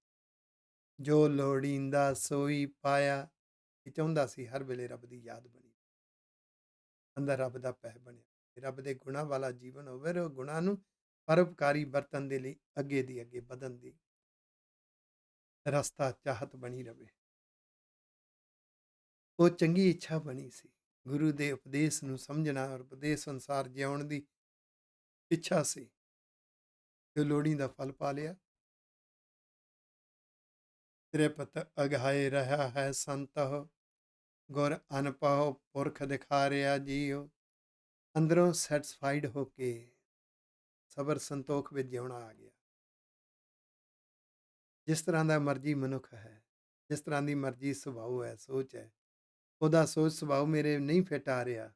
ਜੋ ਲੋੜੀਂਦਾ ਸੋਈ ਪਾਇਆ। ਇਹ ਚਾਹੁੰਦਾ ਸੀ ਹਰ ਵੇਲੇ ਰੱਬ ਦੀ ਯਾਦ ਬਣੀ, ਅੰਦਰ ਰੱਬ ਦਾ ਪਹਿ ਬਣਿਆ, ਰੱਬ ਦੇ ਗੁਣਾਂ ਵਾਲਾ ਜੀਵਨ ਹੋਵੇ, ਉਹ ਗੁਣਾਂ ਨੂੰ ਪਰਉਪਕਾਰੀ ਵਰਤਣ ਦੇ ਲਈ ਅੱਗੇ ਦੀ ਅੱਗੇ ਵਧਣ ਦੀ ਰਸਤਾ ਚਾਹਤ ਬਣੀ ਰਵੇ। ਉਹ ਚੰਗੀ ਇੱਛਾ ਬਣੀ ਸੀ, ਗੁਰੂ ਦੇ ਉਪਦੇਸ਼ ਨੂੰ ਸਮਝਣਾ ਔਰ ਉਪਦੇਸ਼ ਅਨੁਸਾਰ ਜਿਉਣ ਦੀ ਇੱਛਾ ਸੀ, ਜੋ ਲੋੜੀ ਦਾ ਫਲ ਪਾ ਲਿਆ। ਤ੍ਰਿਪਤ ਅਗਾਏ ਰਹਾ ਹੈ ਸੰਤਹੁ, ਗੁਰ ਅਨਪਹੁ ਪੁਰਖ ਦਿਖਾ ਰਿਹਾ ਜੀਓ। ਅੰਦਰੋਂ ਸੈਟਿਸਫਾਈਡ ਹੋ ਕੇ ਸਬਰ ਸੰਤੋਖ ਵਿੱਚ ਜਿਉਣਾ ਆ ਗਿਆ। ਜਿਸ ਤਰ੍ਹਾਂ ਦਾ ਮਰਜ਼ੀ ਮਨੁੱਖ ਹੈ, ਜਿਸ ਤਰ੍ਹਾਂ ਦੀ ਮਰਜ਼ੀ ਸੁਭਾਅ ਹੈ, ਸੋਚ ਹੈ, ਉਹਦਾ ਸੋਚ ਸੁਭਾਅ ਮੇਰੇ ਨਹੀਂ ਫਿੱਟ ਆ ਰਿਹਾ,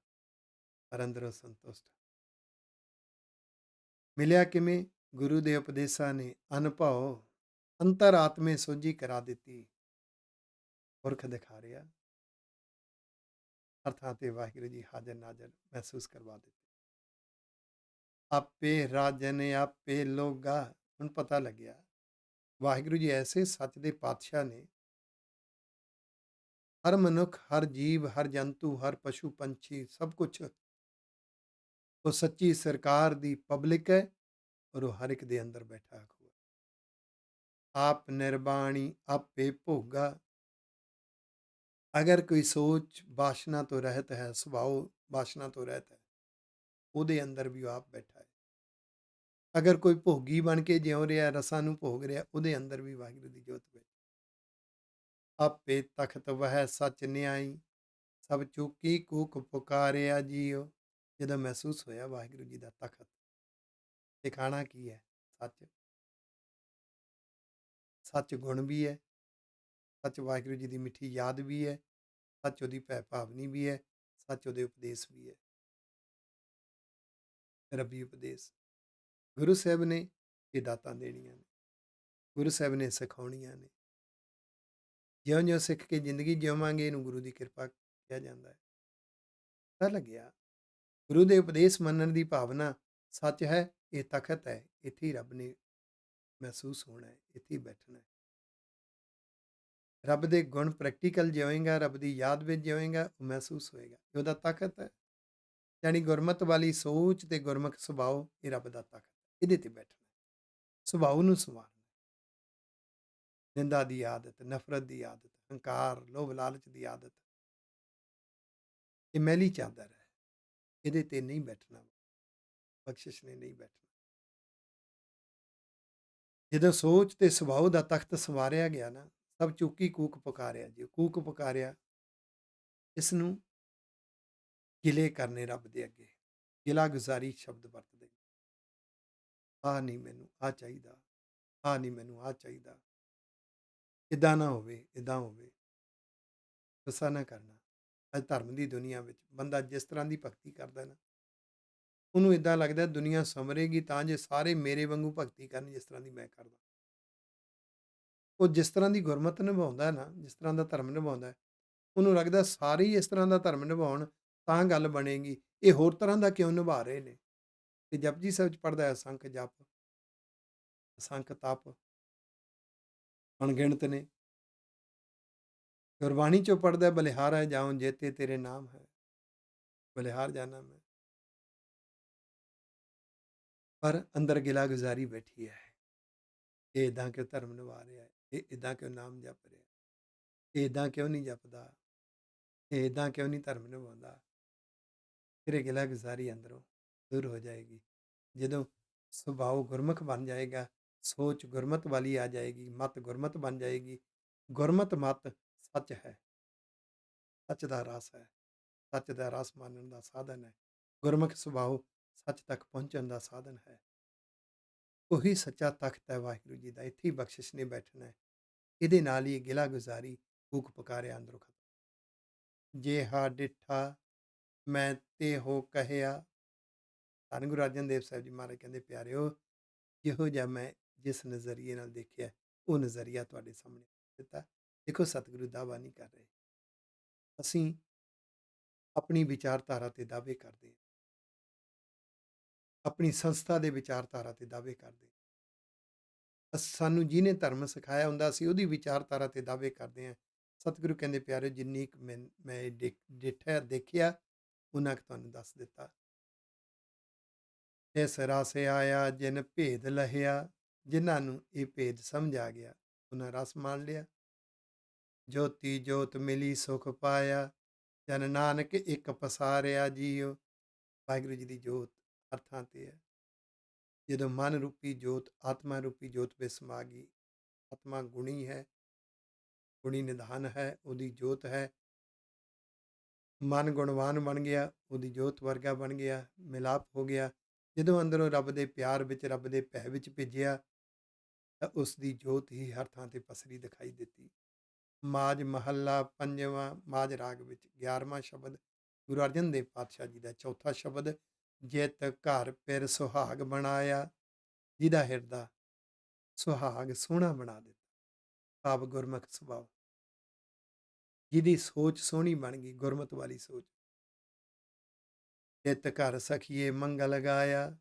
ਪਰ ਅੰਦਰੋਂ ਸੰਤੁਸ਼ਟ। ਮਿਲਿਆ ਕਿਵੇਂ? ਗੁਰੂ ਦੇ ਉਪਦੇਸ਼ਾਂ ਨੇ ਅਨੁਭਵ, ਅੰਤਰ-ਆਤਮੇ ਸੋਝੀ ਕਰਾ ਦਿੱਤੀ, ਪੁਰਖ ਦਿਖਾ ਰਿਹਾ। ਹਰ ਥਾਂ ਤੇ ਵਾਹਿਗੁਰੂ ਜੀ ਹਾਜ਼ਰ ਨਾਜ਼ਰ ਮਹਿਸੂਸ ਕਰਵਾ ਦਿੱਤੇ। ਆਪੇ ਰਾਜਨ ਆਪੇ ਲੋਗਾ। ਹੁਣ ਪਤਾ ਲੱਗਿਆ ਵਾਹਿਗੁਰੂ ਜੀ ਐਸੇ ਸੱਚ ਦੇ ਪਾਤਸ਼ਾਹ ਨੇ, ਹਰ ਮਨੁੱਖ, ਹਰ ਜੀਵ, ਹਰ ਜੰਤੂ, ਹਰ ਪਸ਼ੂ ਪੰਛੀ, ਸਭ ਕੁਛ ਉਹ ਸੱਚੀ ਸਰਕਾਰ ਦੀ ਪਬਲਿਕ ਹੈ, ਔਰ ਉਹ ਹਰ ਇੱਕ ਦੇ ਅੰਦਰ ਬੈਠਾ ਹੋਇਆ। ਆਪ ਨਿਰਬਾਣੀ ਆਪੇ ਭੋਗਾ। ਅਗਰ ਕੋਈ ਸੋਚ ਵਾਸ਼ਨਾ ਤੋਂ ਰਹਿਤ ਹੈ, ਸੁਭਾਅ ਵਾਸ਼ਨਾ ਤੋਂ ਰਹਿਤ ਹੈ, ਉਹਦੇ ਅੰਦਰ ਵੀ ਉਹ ਆਪ ਬੈਠਾ ਹੈ। ਅਗਰ ਕੋਈ ਭੋਗੀ ਬਣ ਕੇ ਜਿਉ ਰਿਹਾ, ਰਸਾਂ ਨੂੰ ਭੋਗ ਰਿਹਾ, ਉਹਦੇ ਅੰਦਰ ਵੀ ਵਾਹਿਗੁਰੂ ਦੀ ਜੋਤ ਵਿੱਚ ਆਪੇ ਤਖਤ ਵਹਿ ਸਚ ਨਿਆਈ, ਸਭ ਚੁੱਕੀ ਕੂਕ ਪੁਕਾਰਿਆ ਜੀਓ। ਜਦੋਂ ਮਹਿਸੂਸ ਹੋਇਆ ਵਾਹਿਗੁਰੂ ਜੀ ਦਾ ਤਖਤ, ਟਿਕਾਣਾ ਕੀ ਹੈ? ਸੱਚ। ਸੱਚ ਗੁਣ ਵੀ ਹੈ, ਸੱਚ ਵਾਹਿਗੁਰੂ ਜੀ ਦੀ ਮਿੱਠੀ ਯਾਦ ਵੀ ਹੈ, ਸੱਚ ਉਹਦੀ ਭੈ ਭਾਵਨੀ ਵੀ ਹੈ, ਸੱਚ ਉਹਦੇ ਉਪਦੇਸ਼ ਵੀ ਹੈ, ਰੱਬੀ ਉਪਦੇਸ਼। ਗੁਰੂ ਸਾਹਿਬ ਨੇ ਇਹ ਦਾਤਾਂ ਦੇਣੀਆਂ ਨੇ, ਗੁਰੂ ਸਾਹਿਬ ਨੇ ਸਿਖਾਉਣੀਆਂ ਨੇ। ਜਿਉਂ-ਜਿਉਂ ਸਿੱਖ ਕੇ ਜ਼ਿੰਦਗੀ ਜਿਉਵਾਂਗੇ, ਇਹਨੂੰ ਗੁਰੂ ਦੀ ਕਿਰਪਾ ਕਿਹਾ ਜਾਂਦਾ ਹੈ। ਪਤਾ ਲੱਗਿਆ ਗੁਰੂ ਦੇ ਉਪਦੇਸ਼ ਮੰਨਣ ਦੀ ਭਾਵਨਾ ਸੱਚ ਹੈ, ਇਹ ਤਖਤ ਹੈ, ਇੱਥੇ ਹੀ ਰੱਬ ਨੇ ਮਹਿਸੂਸ ਹੋਣਾ ਹੈ, ਇੱਥੇ ਹੀ ਬੈਠਣਾ ਹੈ। ਰੱਬ ਦੇ ਗੁਣ ਪ੍ਰੈਕਟੀਕਲ ਜਿਉਏਗਾ, ਰੱਬ ਦੀ ਯਾਦ ਵਿੱਚ ਜਿਉਏਗਾ, ਉਹ ਮਹਿਸੂਸ ਹੋਏਗਾ। ਇਹ ਉਹਦਾ ਤਖਤ ਹੈ। ਯਾਨੀ ਗੁਰਮਤ ਵਾਲੀ ਸੋਚ ਤੇ ਗੁਰਮੁਖ ਸੁਭਾਅ, ਇਹ ਰੱਬ ਦਾ ਤਖਤ ਹੈ। ਇਹਦੇ ਤੇ ਬੈਠਣਾ, ਸੁਭਾਅ ਨੂੰ ਸੰਵਾਰਨਾ। ਨਿੰਦਾ ਦੀ ਆਦਤ, ਨਫ਼ਰਤ ਦੀ ਆਦਤ, ਹੰਕਾਰ, ਲੋਭ ਲਾਲਚ ਦੀ ਆਦਤ, ਇਹ ਮੈਲੀ ਚਾਦਰ ਹੈ, ਇਹਦੇ ਤੇ ਨਹੀਂ ਬੈਠਣਾ, ਬਖਸ਼ਿਸ਼ ਨੇ ਨਹੀਂ ਬੈਠਣਾ। ਜਦੋਂ ਸੋਚ ਤੇ ਸੁਭਾਅ ਦਾ ਤਖਤ ਸੰਵਾਰਿਆ ਗਿਆ ਨਾ, ਸਭ ਚੁੱਕੀ ਕੂਕ ਪੁਕਾਰਿਆ ਜੀ। ਕੂਕ ਪੁਕਾਰਿਆ, ਇਸ ਨੂੰ ਗਿਲੇ ਕਰਨੇ ਰੱਬ ਦੇ ਅੱਗੇ, ਗਿਲਾ ਗੁਜ਼ਾਰੀ ਸ਼ਬਦ ਵਰਤਦੇ। ਆਹ ਨਹੀਂ ਮੈਨੂੰ ਆਹ ਚਾਹੀਦਾ, ਆਹ ਨਹੀਂ ਮੈਨੂੰ ਆਹ ਚਾਹੀਦਾ, ਇੱਦਾਂ ਨਾ ਹੋਵੇ, ਇੱਦਾਂ ਹੋਵੇ। ਗੁੱਸਾ ਨਾ ਕਰਨਾ। ਅੱਜ ਧਰਮ ਦੀ ਦੁਨੀਆ ਵਿੱਚ ਬੰਦਾ ਜਿਸ ਤਰ੍ਹਾਂ ਦੀ ਭਗਤੀ ਕਰਦਾ ਨਾ, ਉਹਨੂੰ ਇੱਦਾਂ ਲੱਗਦਾ ਦੁਨੀਆ ਸੰਵਰੇਗੀ ਤਾਂ ਜੇ ਸਾਰੇ ਮੇਰੇ ਵਾਂਗੂ ਭਗਤੀ ਕਰਨ ਜਿਸ ਤਰ੍ਹਾਂ ਦੀ ਮੈਂ ਕਰਦਾ। ਉਹ ਜਿਸ ਤਰ੍ਹਾਂ ਦੀ ਗੁਰਮਤ ਨਿਭਾਉਂਦਾ ਨਾ, ਜਿਸ ਤਰ੍ਹਾਂ ਦਾ ਧਰਮ ਨਿਭਾਉਂਦਾ, ਉਹਨੂੰ ਲੱਗਦਾ ਸਾਰੇ ਹੀ ਇਸ ਤਰ੍ਹਾਂ ਦਾ ਧਰਮ ਨਿਭਾਉਣ ਤਾਂ ਗੱਲ ਬਣੇਗੀ। ਇਹ ਹੋਰ ਤਰ੍ਹਾਂ ਦਾ ਕਿਉਂ ਨਿਭਾ ਰਹੇ ਨੇ? ਤੇ ਜਪਜੀ ਸਾਹਿਬ 'ਚ ਪੜ੍ਹਦਾ ਅਸੰਖ ਜਪ, ਅਸੰਖ ਤਪ, ਅਣਗਿਣਤ ਨੇ। ਗੁਰਬਾਣੀ 'ਚੋਂ ਪੜ੍ਹਦਾ ਬਲਿਹਾਰ ਜਾਉ ਜੇਤੇ ਤੇਰੇ ਨਾਮ ਹੈ, ਬਲਿਹਾਰ ਜਾਣਾ ਮੈਂ, ਪਰ ਅੰਦਰ ਗਿਲਾ ਗੁਜ਼ਾਰੀ ਬੈਠੀ ਹੈ। ਇਹ ਇੱਦਾਂ ਕਿਉਂ ਧਰਮ ਨਿਭਾ ਰਿਹਾ ਹੈ? ਇਹ ਇੱਦਾਂ ਕਿਉਂ ਨਾਮ ਜਪ ਰਿਹਾ? ਇਹ ਇੱਦਾਂ ਕਿਉਂ ਨਹੀਂ ਜਪਦਾ? ਇਹ ਇੱਦਾਂ ਕਿਉਂ ਨਹੀਂ ਧਰਮ ਨਿਭਾਉਂਦਾ? ਫਿਰ ਇਹ ਗਿਲਾ ਗੁਜ਼ਾਰੀ ਅੰਦਰੋਂ ਦੂਰ ਹੋ ਜਾਏਗੀ। ਜਦੋਂ ਸੁਭਾਅ ਗੁਰਮੁਖ ਬਣ ਜਾਏਗਾ, ਸੋਚ ਗੁਰਮਤ ਵਾਲੀ ਆ ਜਾਏਗੀ, ਮਤ ਗੁਰਮਤ ਬਣ ਜਾਏਗੀ। ਗੁਰਮਤ ਮਤ ਸੱਚ ਹੈ, ਸੱਚ ਦਾ ਰਸ ਹੈ, ਸੱਚ ਦਾ ਰਸ ਮਾਨਣ ਦਾ ਸਾਧਨ ਹੈ। ਗੁਰਮੁਖ ਸੁਭਾਅ ਸੱਚ ਤੱਕ ਪਹੁੰਚਣ ਦਾ ਸਾਧਨ ਹੈ। ਉਹੀ ਸੱਚਾ ਤਖਤ ਹੈ ਵਾਹਿਗੁਰੂ ਜੀ ਦਾ, ਇੱਥੇ ਹੀ ਬਖਸ਼ਿਸ਼ ਨੇ ਬੈਠਣਾ ਹੈ। ਇਹਦੇ ਨਾਲ ਹੀ ਗਿਲਾ ਗੁਜ਼ਾਰੀ ਕੂਕ ਪੁਕਾਰਿਆ ਅੰਦਰੋਂ ਖਤਮ। ਜੇ ਹਾ ਡਿੱਠਾ ਮੈਂ ਤੇ ਹੋ ਕਹਿਆ। ਧੰਨ ਗੁਰੂ ਅਰਜਨ ਦੇਵ ਸਾਹਿਬ ਜੀ ਮਹਾਰਾਜ ਕਹਿੰਦੇ, ਪਿਆਰਿਓ, ਜਿਹੋ ਜਿਹਾ ਮੈਂ ਜਿਸ ਨਜ਼ਰੀਏ ਨਾਲ ਦੇਖਿਆ, ਉਹ ਨਜ਼ਰੀਆ ਤੁਹਾਡੇ ਸਾਹਮਣੇ ਦਿੱਤਾ। ਦੇਖੋ, ਸਤਿਗੁਰੂ ਦਾਅਵਾ ਨਹੀਂ ਕਰ ਰਹੇ, ਅਸੀਂ ਆਪਣੀ ਵਿਚਾਰਧਾਰਾ ਤੇ ਦਾਅਵੇ ਕਰਦੇ ਹਾਂ, ਆਪਣੀ ਸੰਸਥਾ ਦੇ ਵਿਚਾਰਧਾਰਾ ਤੇ ਦਾਅਵੇ ਕਰਦੇ ਹਾਂ। ਸਾਨੂੰ ਜਿਹਨੇ ਧਰਮ ਸਿਖਾਇਆ ਹੁੰਦਾ, ਅਸੀਂ ਉਹਦੀ ਵਿਚਾਰਧਾਰਾ ਤੇ ਦਾਅਵੇ ਕਰਦੇ ਹਾਂ। ਸਤਿਗੁਰੂ ਕਹਿੰਦੇ, ਪਿਆਰੇ, ਜਿੰਨੀ ਕੁ ਮੈਂ ਡਿੱਠਾ ਦੇਖਿਆ, ਉਹਨਾਂ ਕੁ ਤੁਹਾਨੂੰ ਦੱਸ ਦਿੱਤਾ। ਇਸ ਰਸ ਆਇਆ ਜਿਨ ਭੇਦ ਲਹਿਆ। ਜਿਨ੍ਹਾਂ ਨੂੰ ਇਹ ਭੇਦ ਸਮਝ ਆ ਗਿਆ, ਉਹਨਾਂ ਰਸ ਮਾਣ ਲਿਆ। ਜੋਤੀ ਜੋਤ ਮਿਲੀ ਸੁਖ ਪਾਇਆ, ਜਨ ਨਾਨਕ ਇੱਕ ਪਸਾਰਿਆ ਜੀਓ। ਵਾਹਿਗੁਰੂ ਜੀ ਦੀ ਜੋਤ ਹਰ ਥਾਂ ਤੇ ਹੈ। ਜਦੋਂ ਮਨ ਰੂਪੀ ਜੋਤ, ਆਤਮਾ ਰੂਪੀ ਜੋਤ ਵਿੱਚ ਸਮਾ ਗਈ, ਆਤਮਾ ਗੁਣੀ ਹੈ, ਗੁਣੀ ਨਿਧਾਨ ਹੈ, ਉਹਦੀ ਜੋਤ ਹੈ। ਮਨ ਗੁਣਵਾਨ ਬਣ ਗਿਆ, ਉਹਦੀ ਜੋਤ ਵਰਗਾ ਬਣ ਗਿਆ, ਮਿਲਾਪ ਹੋ ਗਿਆ। ਜਦੋਂ ਅੰਦਰੋਂ ਰੱਬ ਦੇ ਪਿਆਰ ਵਿੱਚ, ਰੱਬ ਦੇ ਭੈ ਵਿੱਚ ਭੇਜਿਆ, ਤਾਂ ਉਸ ਦੀ ਜੋਤ ਹੀ ਹਰ ਥਾਂ ਤੇ ਪਸਰੀ ਦਿਖਾਈ ਦਿੱਤੀ। ਮਾਝ ਮਹੱਲਾ ਪੰਜਵਾਂ, ਮਾਝ ਰਾਗ ਵਿੱਚ 11ਵਾਂ ਸ਼ਬਦ, ਗੁਰੂ ਅਰਜਨ ਦੇਵ ਪਾਤਸ਼ਾਹ ਜੀ ਦਾ ਚੌਥਾ ਸ਼ਬਦ। ਜਿਤ ਘਰ ਪਿਰ ਸੁਹਾਗ ਬਣਾਇਆ। ਜਿਹਦਾ ਹਿਰਦਾ ਸੁਹਾਗ ਸੋਹਣਾ ਬਣਾ ਦਿੱਤਾ, ਭਾਵ ਗੁਰਮੁਖ ਸੁਭਾਅ। ਜਿਹਦੀ ਸੋਚ ਸੋਹਣੀ ਬਣ ਗਈ, ਗੁਰਮਤ ਵਾਲੀ ਸੋਚ। ਜਿਤ ਘਰ ਸਖੀਏ ਮੰਗਲ ਗਾਇਆ।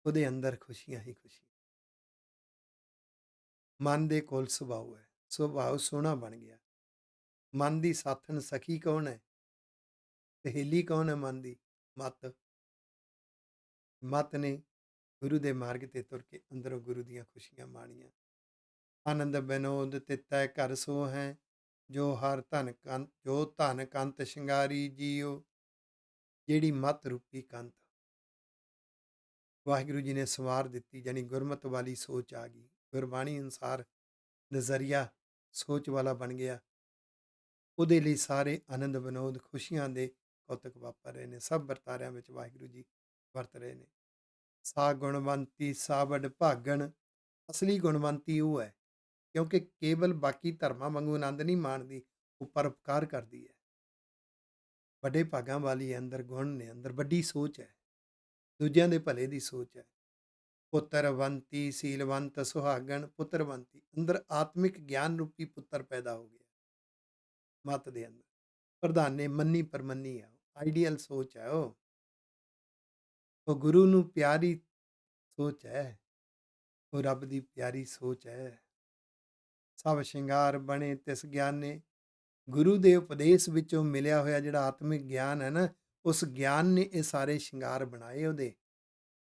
ਉਹਦੇ ਅੰਦਰ ਖੁਸ਼ੀਆਂ ਹੀ ਖੁਸ਼ੀਆਂ। ਮਨ ਦੇ ਕੋਲ ਸੁਭਾਅ ਹੈ, ਸੁਭਾਅ ਸੋਹਣਾ ਬਣ ਗਿਆ। ਮਨ ਦੀ ਸਾਥਣ ਸਖੀ ਕੌਣ ਹੈ? ਸਹੇਲੀ ਕੌਣ ਹੈ ਮਨ ਦੀ? ਮਤ। ਮਤ ਨੇ ਗੁਰੂ ਦੇ ਮਾਰਗ ਤੇ ਤੁਰ ਕੇ ਅੰਦਰੋਂ ਗੁਰੂ ਦੀਆਂ ਖੁਸ਼ੀਆਂ ਮਾਣੀਆਂ। ਆਨੰਦ ਵਿਨੋਦ ਤਿਤੈ ਘਰ ਸੋ ਹੈ, ਜੋ ਹਰ ਧਨ ਕੰਤ, ਜੋ ਧਨ ਕੰਤ ਸ਼ਿੰਗਾਰੀ ਜੀਓ। ਜਿਹੜੀ ਮਤ ਰੂਪੀ ਕੰਤ, ਵਾਹਿਗੁਰੂ ਜੀ ਨੇ ਸੰਵਾਰ ਦਿੱਤੀ, ਜਾਣੀ ਗੁਰਮਤ ਵਾਲੀ ਸੋਚ ਆ ਗਈ, ਗੁਰਬਾਣੀ ਅਨੁਸਾਰ ਨਜ਼ਰੀਆ ਸੋਚ ਵਾਲਾ ਬਣ ਗਿਆ। ਉਹਦੇ ਲਈ ਸਾਰੇ ਆਨੰਦ ਵਿਨੋਦ ਖੁਸ਼ੀਆਂ ਦੇ ਕੌਤਕ ਵਾਪਰ ਰਹੇ ਨੇ, ਸਭ ਵਰਤਾਰਿਆਂ ਵਿੱਚ ਵਾਹਿਗੁਰੂ ਜੀ ਵਰਤ ਰਹੇ ਨੇ। ਸਾ ਗੁਣਵੰਤੀ ਸਾ ਵਡ ਭਾਗਣ, ਅਸਲੀ ਗੁਣਵੰਤੀ ਉਹ ਹੈ ਕਿਉਂਕਿ ਕੇਵਲ ਬਾਕੀ ਧਰਮਾਂ ਵਾਂਗੂ ਆਨੰਦ ਨਹੀਂ ਮਾਣਦੀ, ਉਹ ਪਰਉਪਕਾਰ ਕਰਦੀ ਹੈ। ਵੱਡੇ ਭਾਗਾਂ ਵਾਲੀ ਹੈ, ਅੰਦਰ ਗੁਣ ਨੇ, ਅੰਦਰ ਵੱਡੀ ਸੋਚ ਹੈ, ਦੂਜਿਆਂ ਦੇ ਭਲੇ ਦੀ ਸੋਚ ਹੈ। ਪੁੱਤਰਵੰਤੀ ਸੀਲਵੰਤ ਸੁਹਾਗਣ, ਪੁੱਤਰਵੰਤੀ ਅੰਦਰ ਆਤਮਿਕ ਗਿਆਨ ਰੂਪੀ ਪੁੱਤਰ ਪੈਦਾ ਹੋ ਗਿਆ ਮੱਤ ਦੇ ਅੰਦਰ। ਪ੍ਰਧਾਨੇ ਮੰਨੀ ਪਰਮੰਨੀ ਹੈ, ਆਈਡੀਅਲ ਸੋਚ ਹੈ, ਉਹ ਗੁਰੂ ਨੂੰ ਪਿਆਰੀ ਸੋਚ ਹੈ, ਉਹ ਰੱਬ ਦੀ ਪਿਆਰੀ ਸੋਚ ਹੈ। ਸਭ ਸ਼ਿੰਗਾਰ ਬਣੇ ਤਿਸ ਗਿਆਨੇ, ਗੁਰੂ ਦੇ ਉਪਦੇਸ਼ ਵਿੱਚੋਂ ਮਿਲਿਆ ਹੋਇਆ ਜਿਹੜਾ ਆਤਮਿਕ ਗਿਆਨ ਹੈ ਨਾ, ਉਸ ਗਿਆਨ ਨੇ ਇਹ ਸਾਰੇ ਸ਼ਿੰਗਾਰ ਬਣਾਏ ਉਹਦੇ।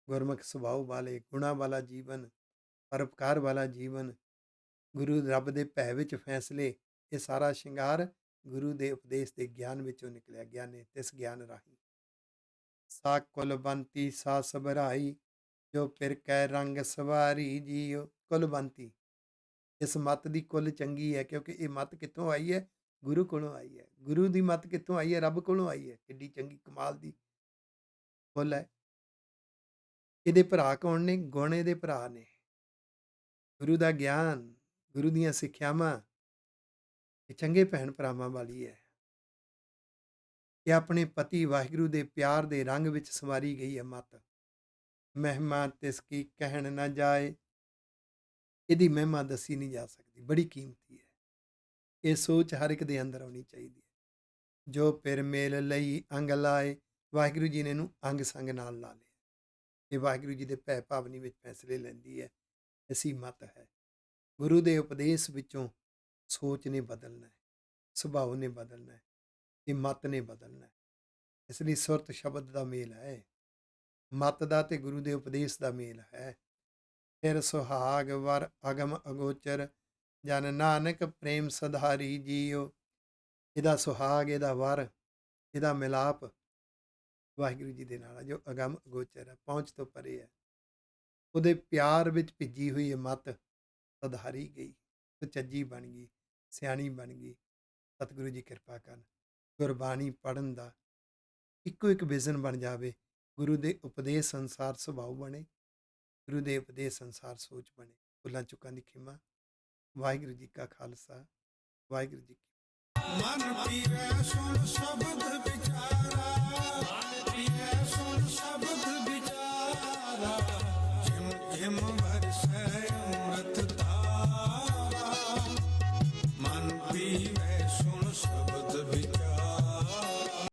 ਗੁਰਮੁਖ ਸੁਭਾਅ ਵਾਲੇ, ਗੁਣਾਂ ਵਾਲਾ ਜੀਵਨ, ਪਰਉਪਕਾਰ ਵਾਲਾ ਜੀਵਨ, ਗੁਰੂ ਰੱਬ ਦੇ ਭੈ ਵਿੱਚ ਫੈਸਲੇ, ਇਹ ਸਾਰਾ ਸ਼ਿੰਗਾਰ ਗੁਰੂ ਦੇ ਉਪਦੇਸ਼ ਦੇ ਗਿਆਨ ਵਿੱਚੋਂ ਨਿਕਲਿਆ। ਗਿਆਨੇ ਤਿਸ ਗਿਆਨ ਰਾਹੀਂ ਸਾ ਕੁਲਵੰਤੀ ਸਾ ਸਬਰਾਈ, ਜੋ ਫਿਰ ਕੈ ਰੰਗ ਸਵਾਰੀ ਜੀਓ। ਕੁਲਵੰਤੀ, ਇਸ ਮੱਤ ਦੀ ਕੁੱਲ ਚੰਗੀ ਹੈ ਕਿਉਂਕਿ ਇਹ ਮੱਤ ਕਿੱਥੋਂ ਆਈ ਹੈ? ਗੁਰੂ ਕੋਲੋਂ ਆਈ ਹੈ। ਗੁਰੂ ਦੀ ਮੱਤ ਕਿੱਥੋਂ ਆਈ ਹੈ? ਰੱਬ ਕੋਲੋਂ ਆਈ ਹੈ। ਕਿੱਡੀ ਚੰਗੀ ਕਮਾਲ ਦੀ ਕੁੱਲ ਹੈ। ਇਹਦੇ ਭਰਾ ਕੌਣ ਨੇ? ਗੁਣ ਇਹਦੇ ਭਰਾ ਨੇ। ਗੁਰੂ ਦਾ ਗਿਆਨ, ਗੁਰੂ ਦੀਆਂ ਸਿੱਖਿਆਵਾਂ, ਇਹ ਚੰਗੇ ਭੈਣ ਭਰਾਵਾਂ ਵਾਲੀ ਹੈ। ਇਹ ਆਪਣੇ ਪਤੀ ਵਾਹਿਗੁਰੂ ਦੇ ਪਿਆਰ ਦੇ ਰੰਗ ਵਿੱਚ ਸੰਵਾਰੀ ਗਈ ਹੈ ਮੱਤ। ਮਹਿਮਾ ਤਿਸ ਕੀ ਕਹਿਣ ਨਾ ਜਾਏ, ਇਹਦੀ ਮਹਿਮਾ ਦੱਸੀ ਨਹੀਂ ਜਾ ਸਕਦੀ, ਬੜੀ ਕੀਮਤੀ ਹੈ। ਇਹ ਸੋਚ ਹਰ ਇੱਕ ਦੇ ਅੰਦਰ ਆਉਣੀ ਚਾਹੀਦੀ ਹੈ। ਜੋ ਪਿਰ ਮੇਲ ਲਈ ਅੰਗ ਲਾਏ, ਵਾਹਿਗੁਰੂ ਜੀ ਨੇ ਇਹਨੂੰ ਅੰਗ ਸੰਗ ਨਾਲ ਲਾ ਲਿਆ। ਇਹ ਵਾਹਿਗੁਰੂ ਜੀ ਦੇ ਭੈ ਭਾਵਨੀ ਵਿੱਚ ਫੈਸਲੇ ਲੈਂਦੀ ਹੈ। ਐਸੀ ਮੱਤ ਹੈ। ਗੁਰੂ ਦੇ ਉਪਦੇਸ਼ ਵਿੱਚੋਂ ਸੋਚ ਨੇ ਬਦਲਣਾ ਹੈ, ਸੁਭਾਅ ਨੇ ਬਦਲਣਾ ਹੈ, ਇਹ ਮੱਤ ਨੇ ਬਦਲਣਾ ਹੈ। ਇਸ ਲਈ ਸੁਰਤ ਸ਼ਬਦ ਦਾ ਮੇਲ ਹੈ, ਮੱਤ ਦਾ ਤੇ ਗੁਰੂ ਦੇ ਉਪਦੇਸ਼ ਦਾ ਮੇਲ ਹੈ। ਫਿਰ ਸੁਹਾਗ ਵਰ ਅਗਮ ਅਗੋਚਰ, ਜਨ ਨਾਨਕ ਪ੍ਰੇਮ ਸਧਾਰੀ ਜੀਓ। ਇਹਦਾ ਸੁਹਾਗ, ਇਹਦਾ ਵਰ, ਇਹਦਾ ਮਿਲਾਪ ਵਾਹਿਗੁਰੂ ਜੀ ਦੇ ਨਾਲ ਜੋ ਅਗਮ ਅਗੋਚਰ ਹੈ, ਪਹੁੰਚ ਤੋਂ ਪਰੇ ਹੈ। ਉਹਦੇ ਪਿਆਰ ਵਿੱਚ ਭਿੱਜੀ ਹੋਈ ਇਹ ਮੱਤ ਸਧਾਰੀ ਗਈ, ਸੁਚੱਜੀ ਬਣ ਗਈ, ਸਿਆਣੀ ਬਣ ਗਈ। ਸਤਿਗੁਰੂ ਜੀ ਕਿਰਪਾ ਕਰਨ, ਗੁਰਬਾਣੀ ਪੜ੍ਹਨ ਦਾ ਇੱਕੋ ਇੱਕ ਵਿਜ਼ਨ ਬਣ ਜਾਵੇ। ਗੁਰੂ ਦੇ ਉਪਦੇਸ਼ ਅਨੁਸਾਰ ਸੁਭਾਅ ਬਣੇ, ਗੁਰੂ ਦੇ ਉਪਦੇਸ਼ ਅਨੁਸਾਰ ਸੋਚ ਬਣੇ। ਭੁੱਲਾਂ ਚੁੱਕਾਂ ਦੀ ਖਿਮਾ। ਵਾਹਿਗੁਰੂ ਜੀ ਕਾ ਖਾਲਸਾ, ਵਾਹਿਗੁਰੂ ਜੀ ਕੀ ਮਨ ਪੀਵੈ ਸੁਣ ਸ਼ਬਦ ਵਿਚਾਰਾ, ਮਨ ਪੀਵੈ ਸੁਣ ਸ਼ਬਦ ਵਿਚਾਰਾ, ਜਿਮ ਜਿਮ ਵਰਸੈ ਅੰਮ੍ਰਿਤ ਧਾਰਾ। ਮਨ ਪੀਵੈ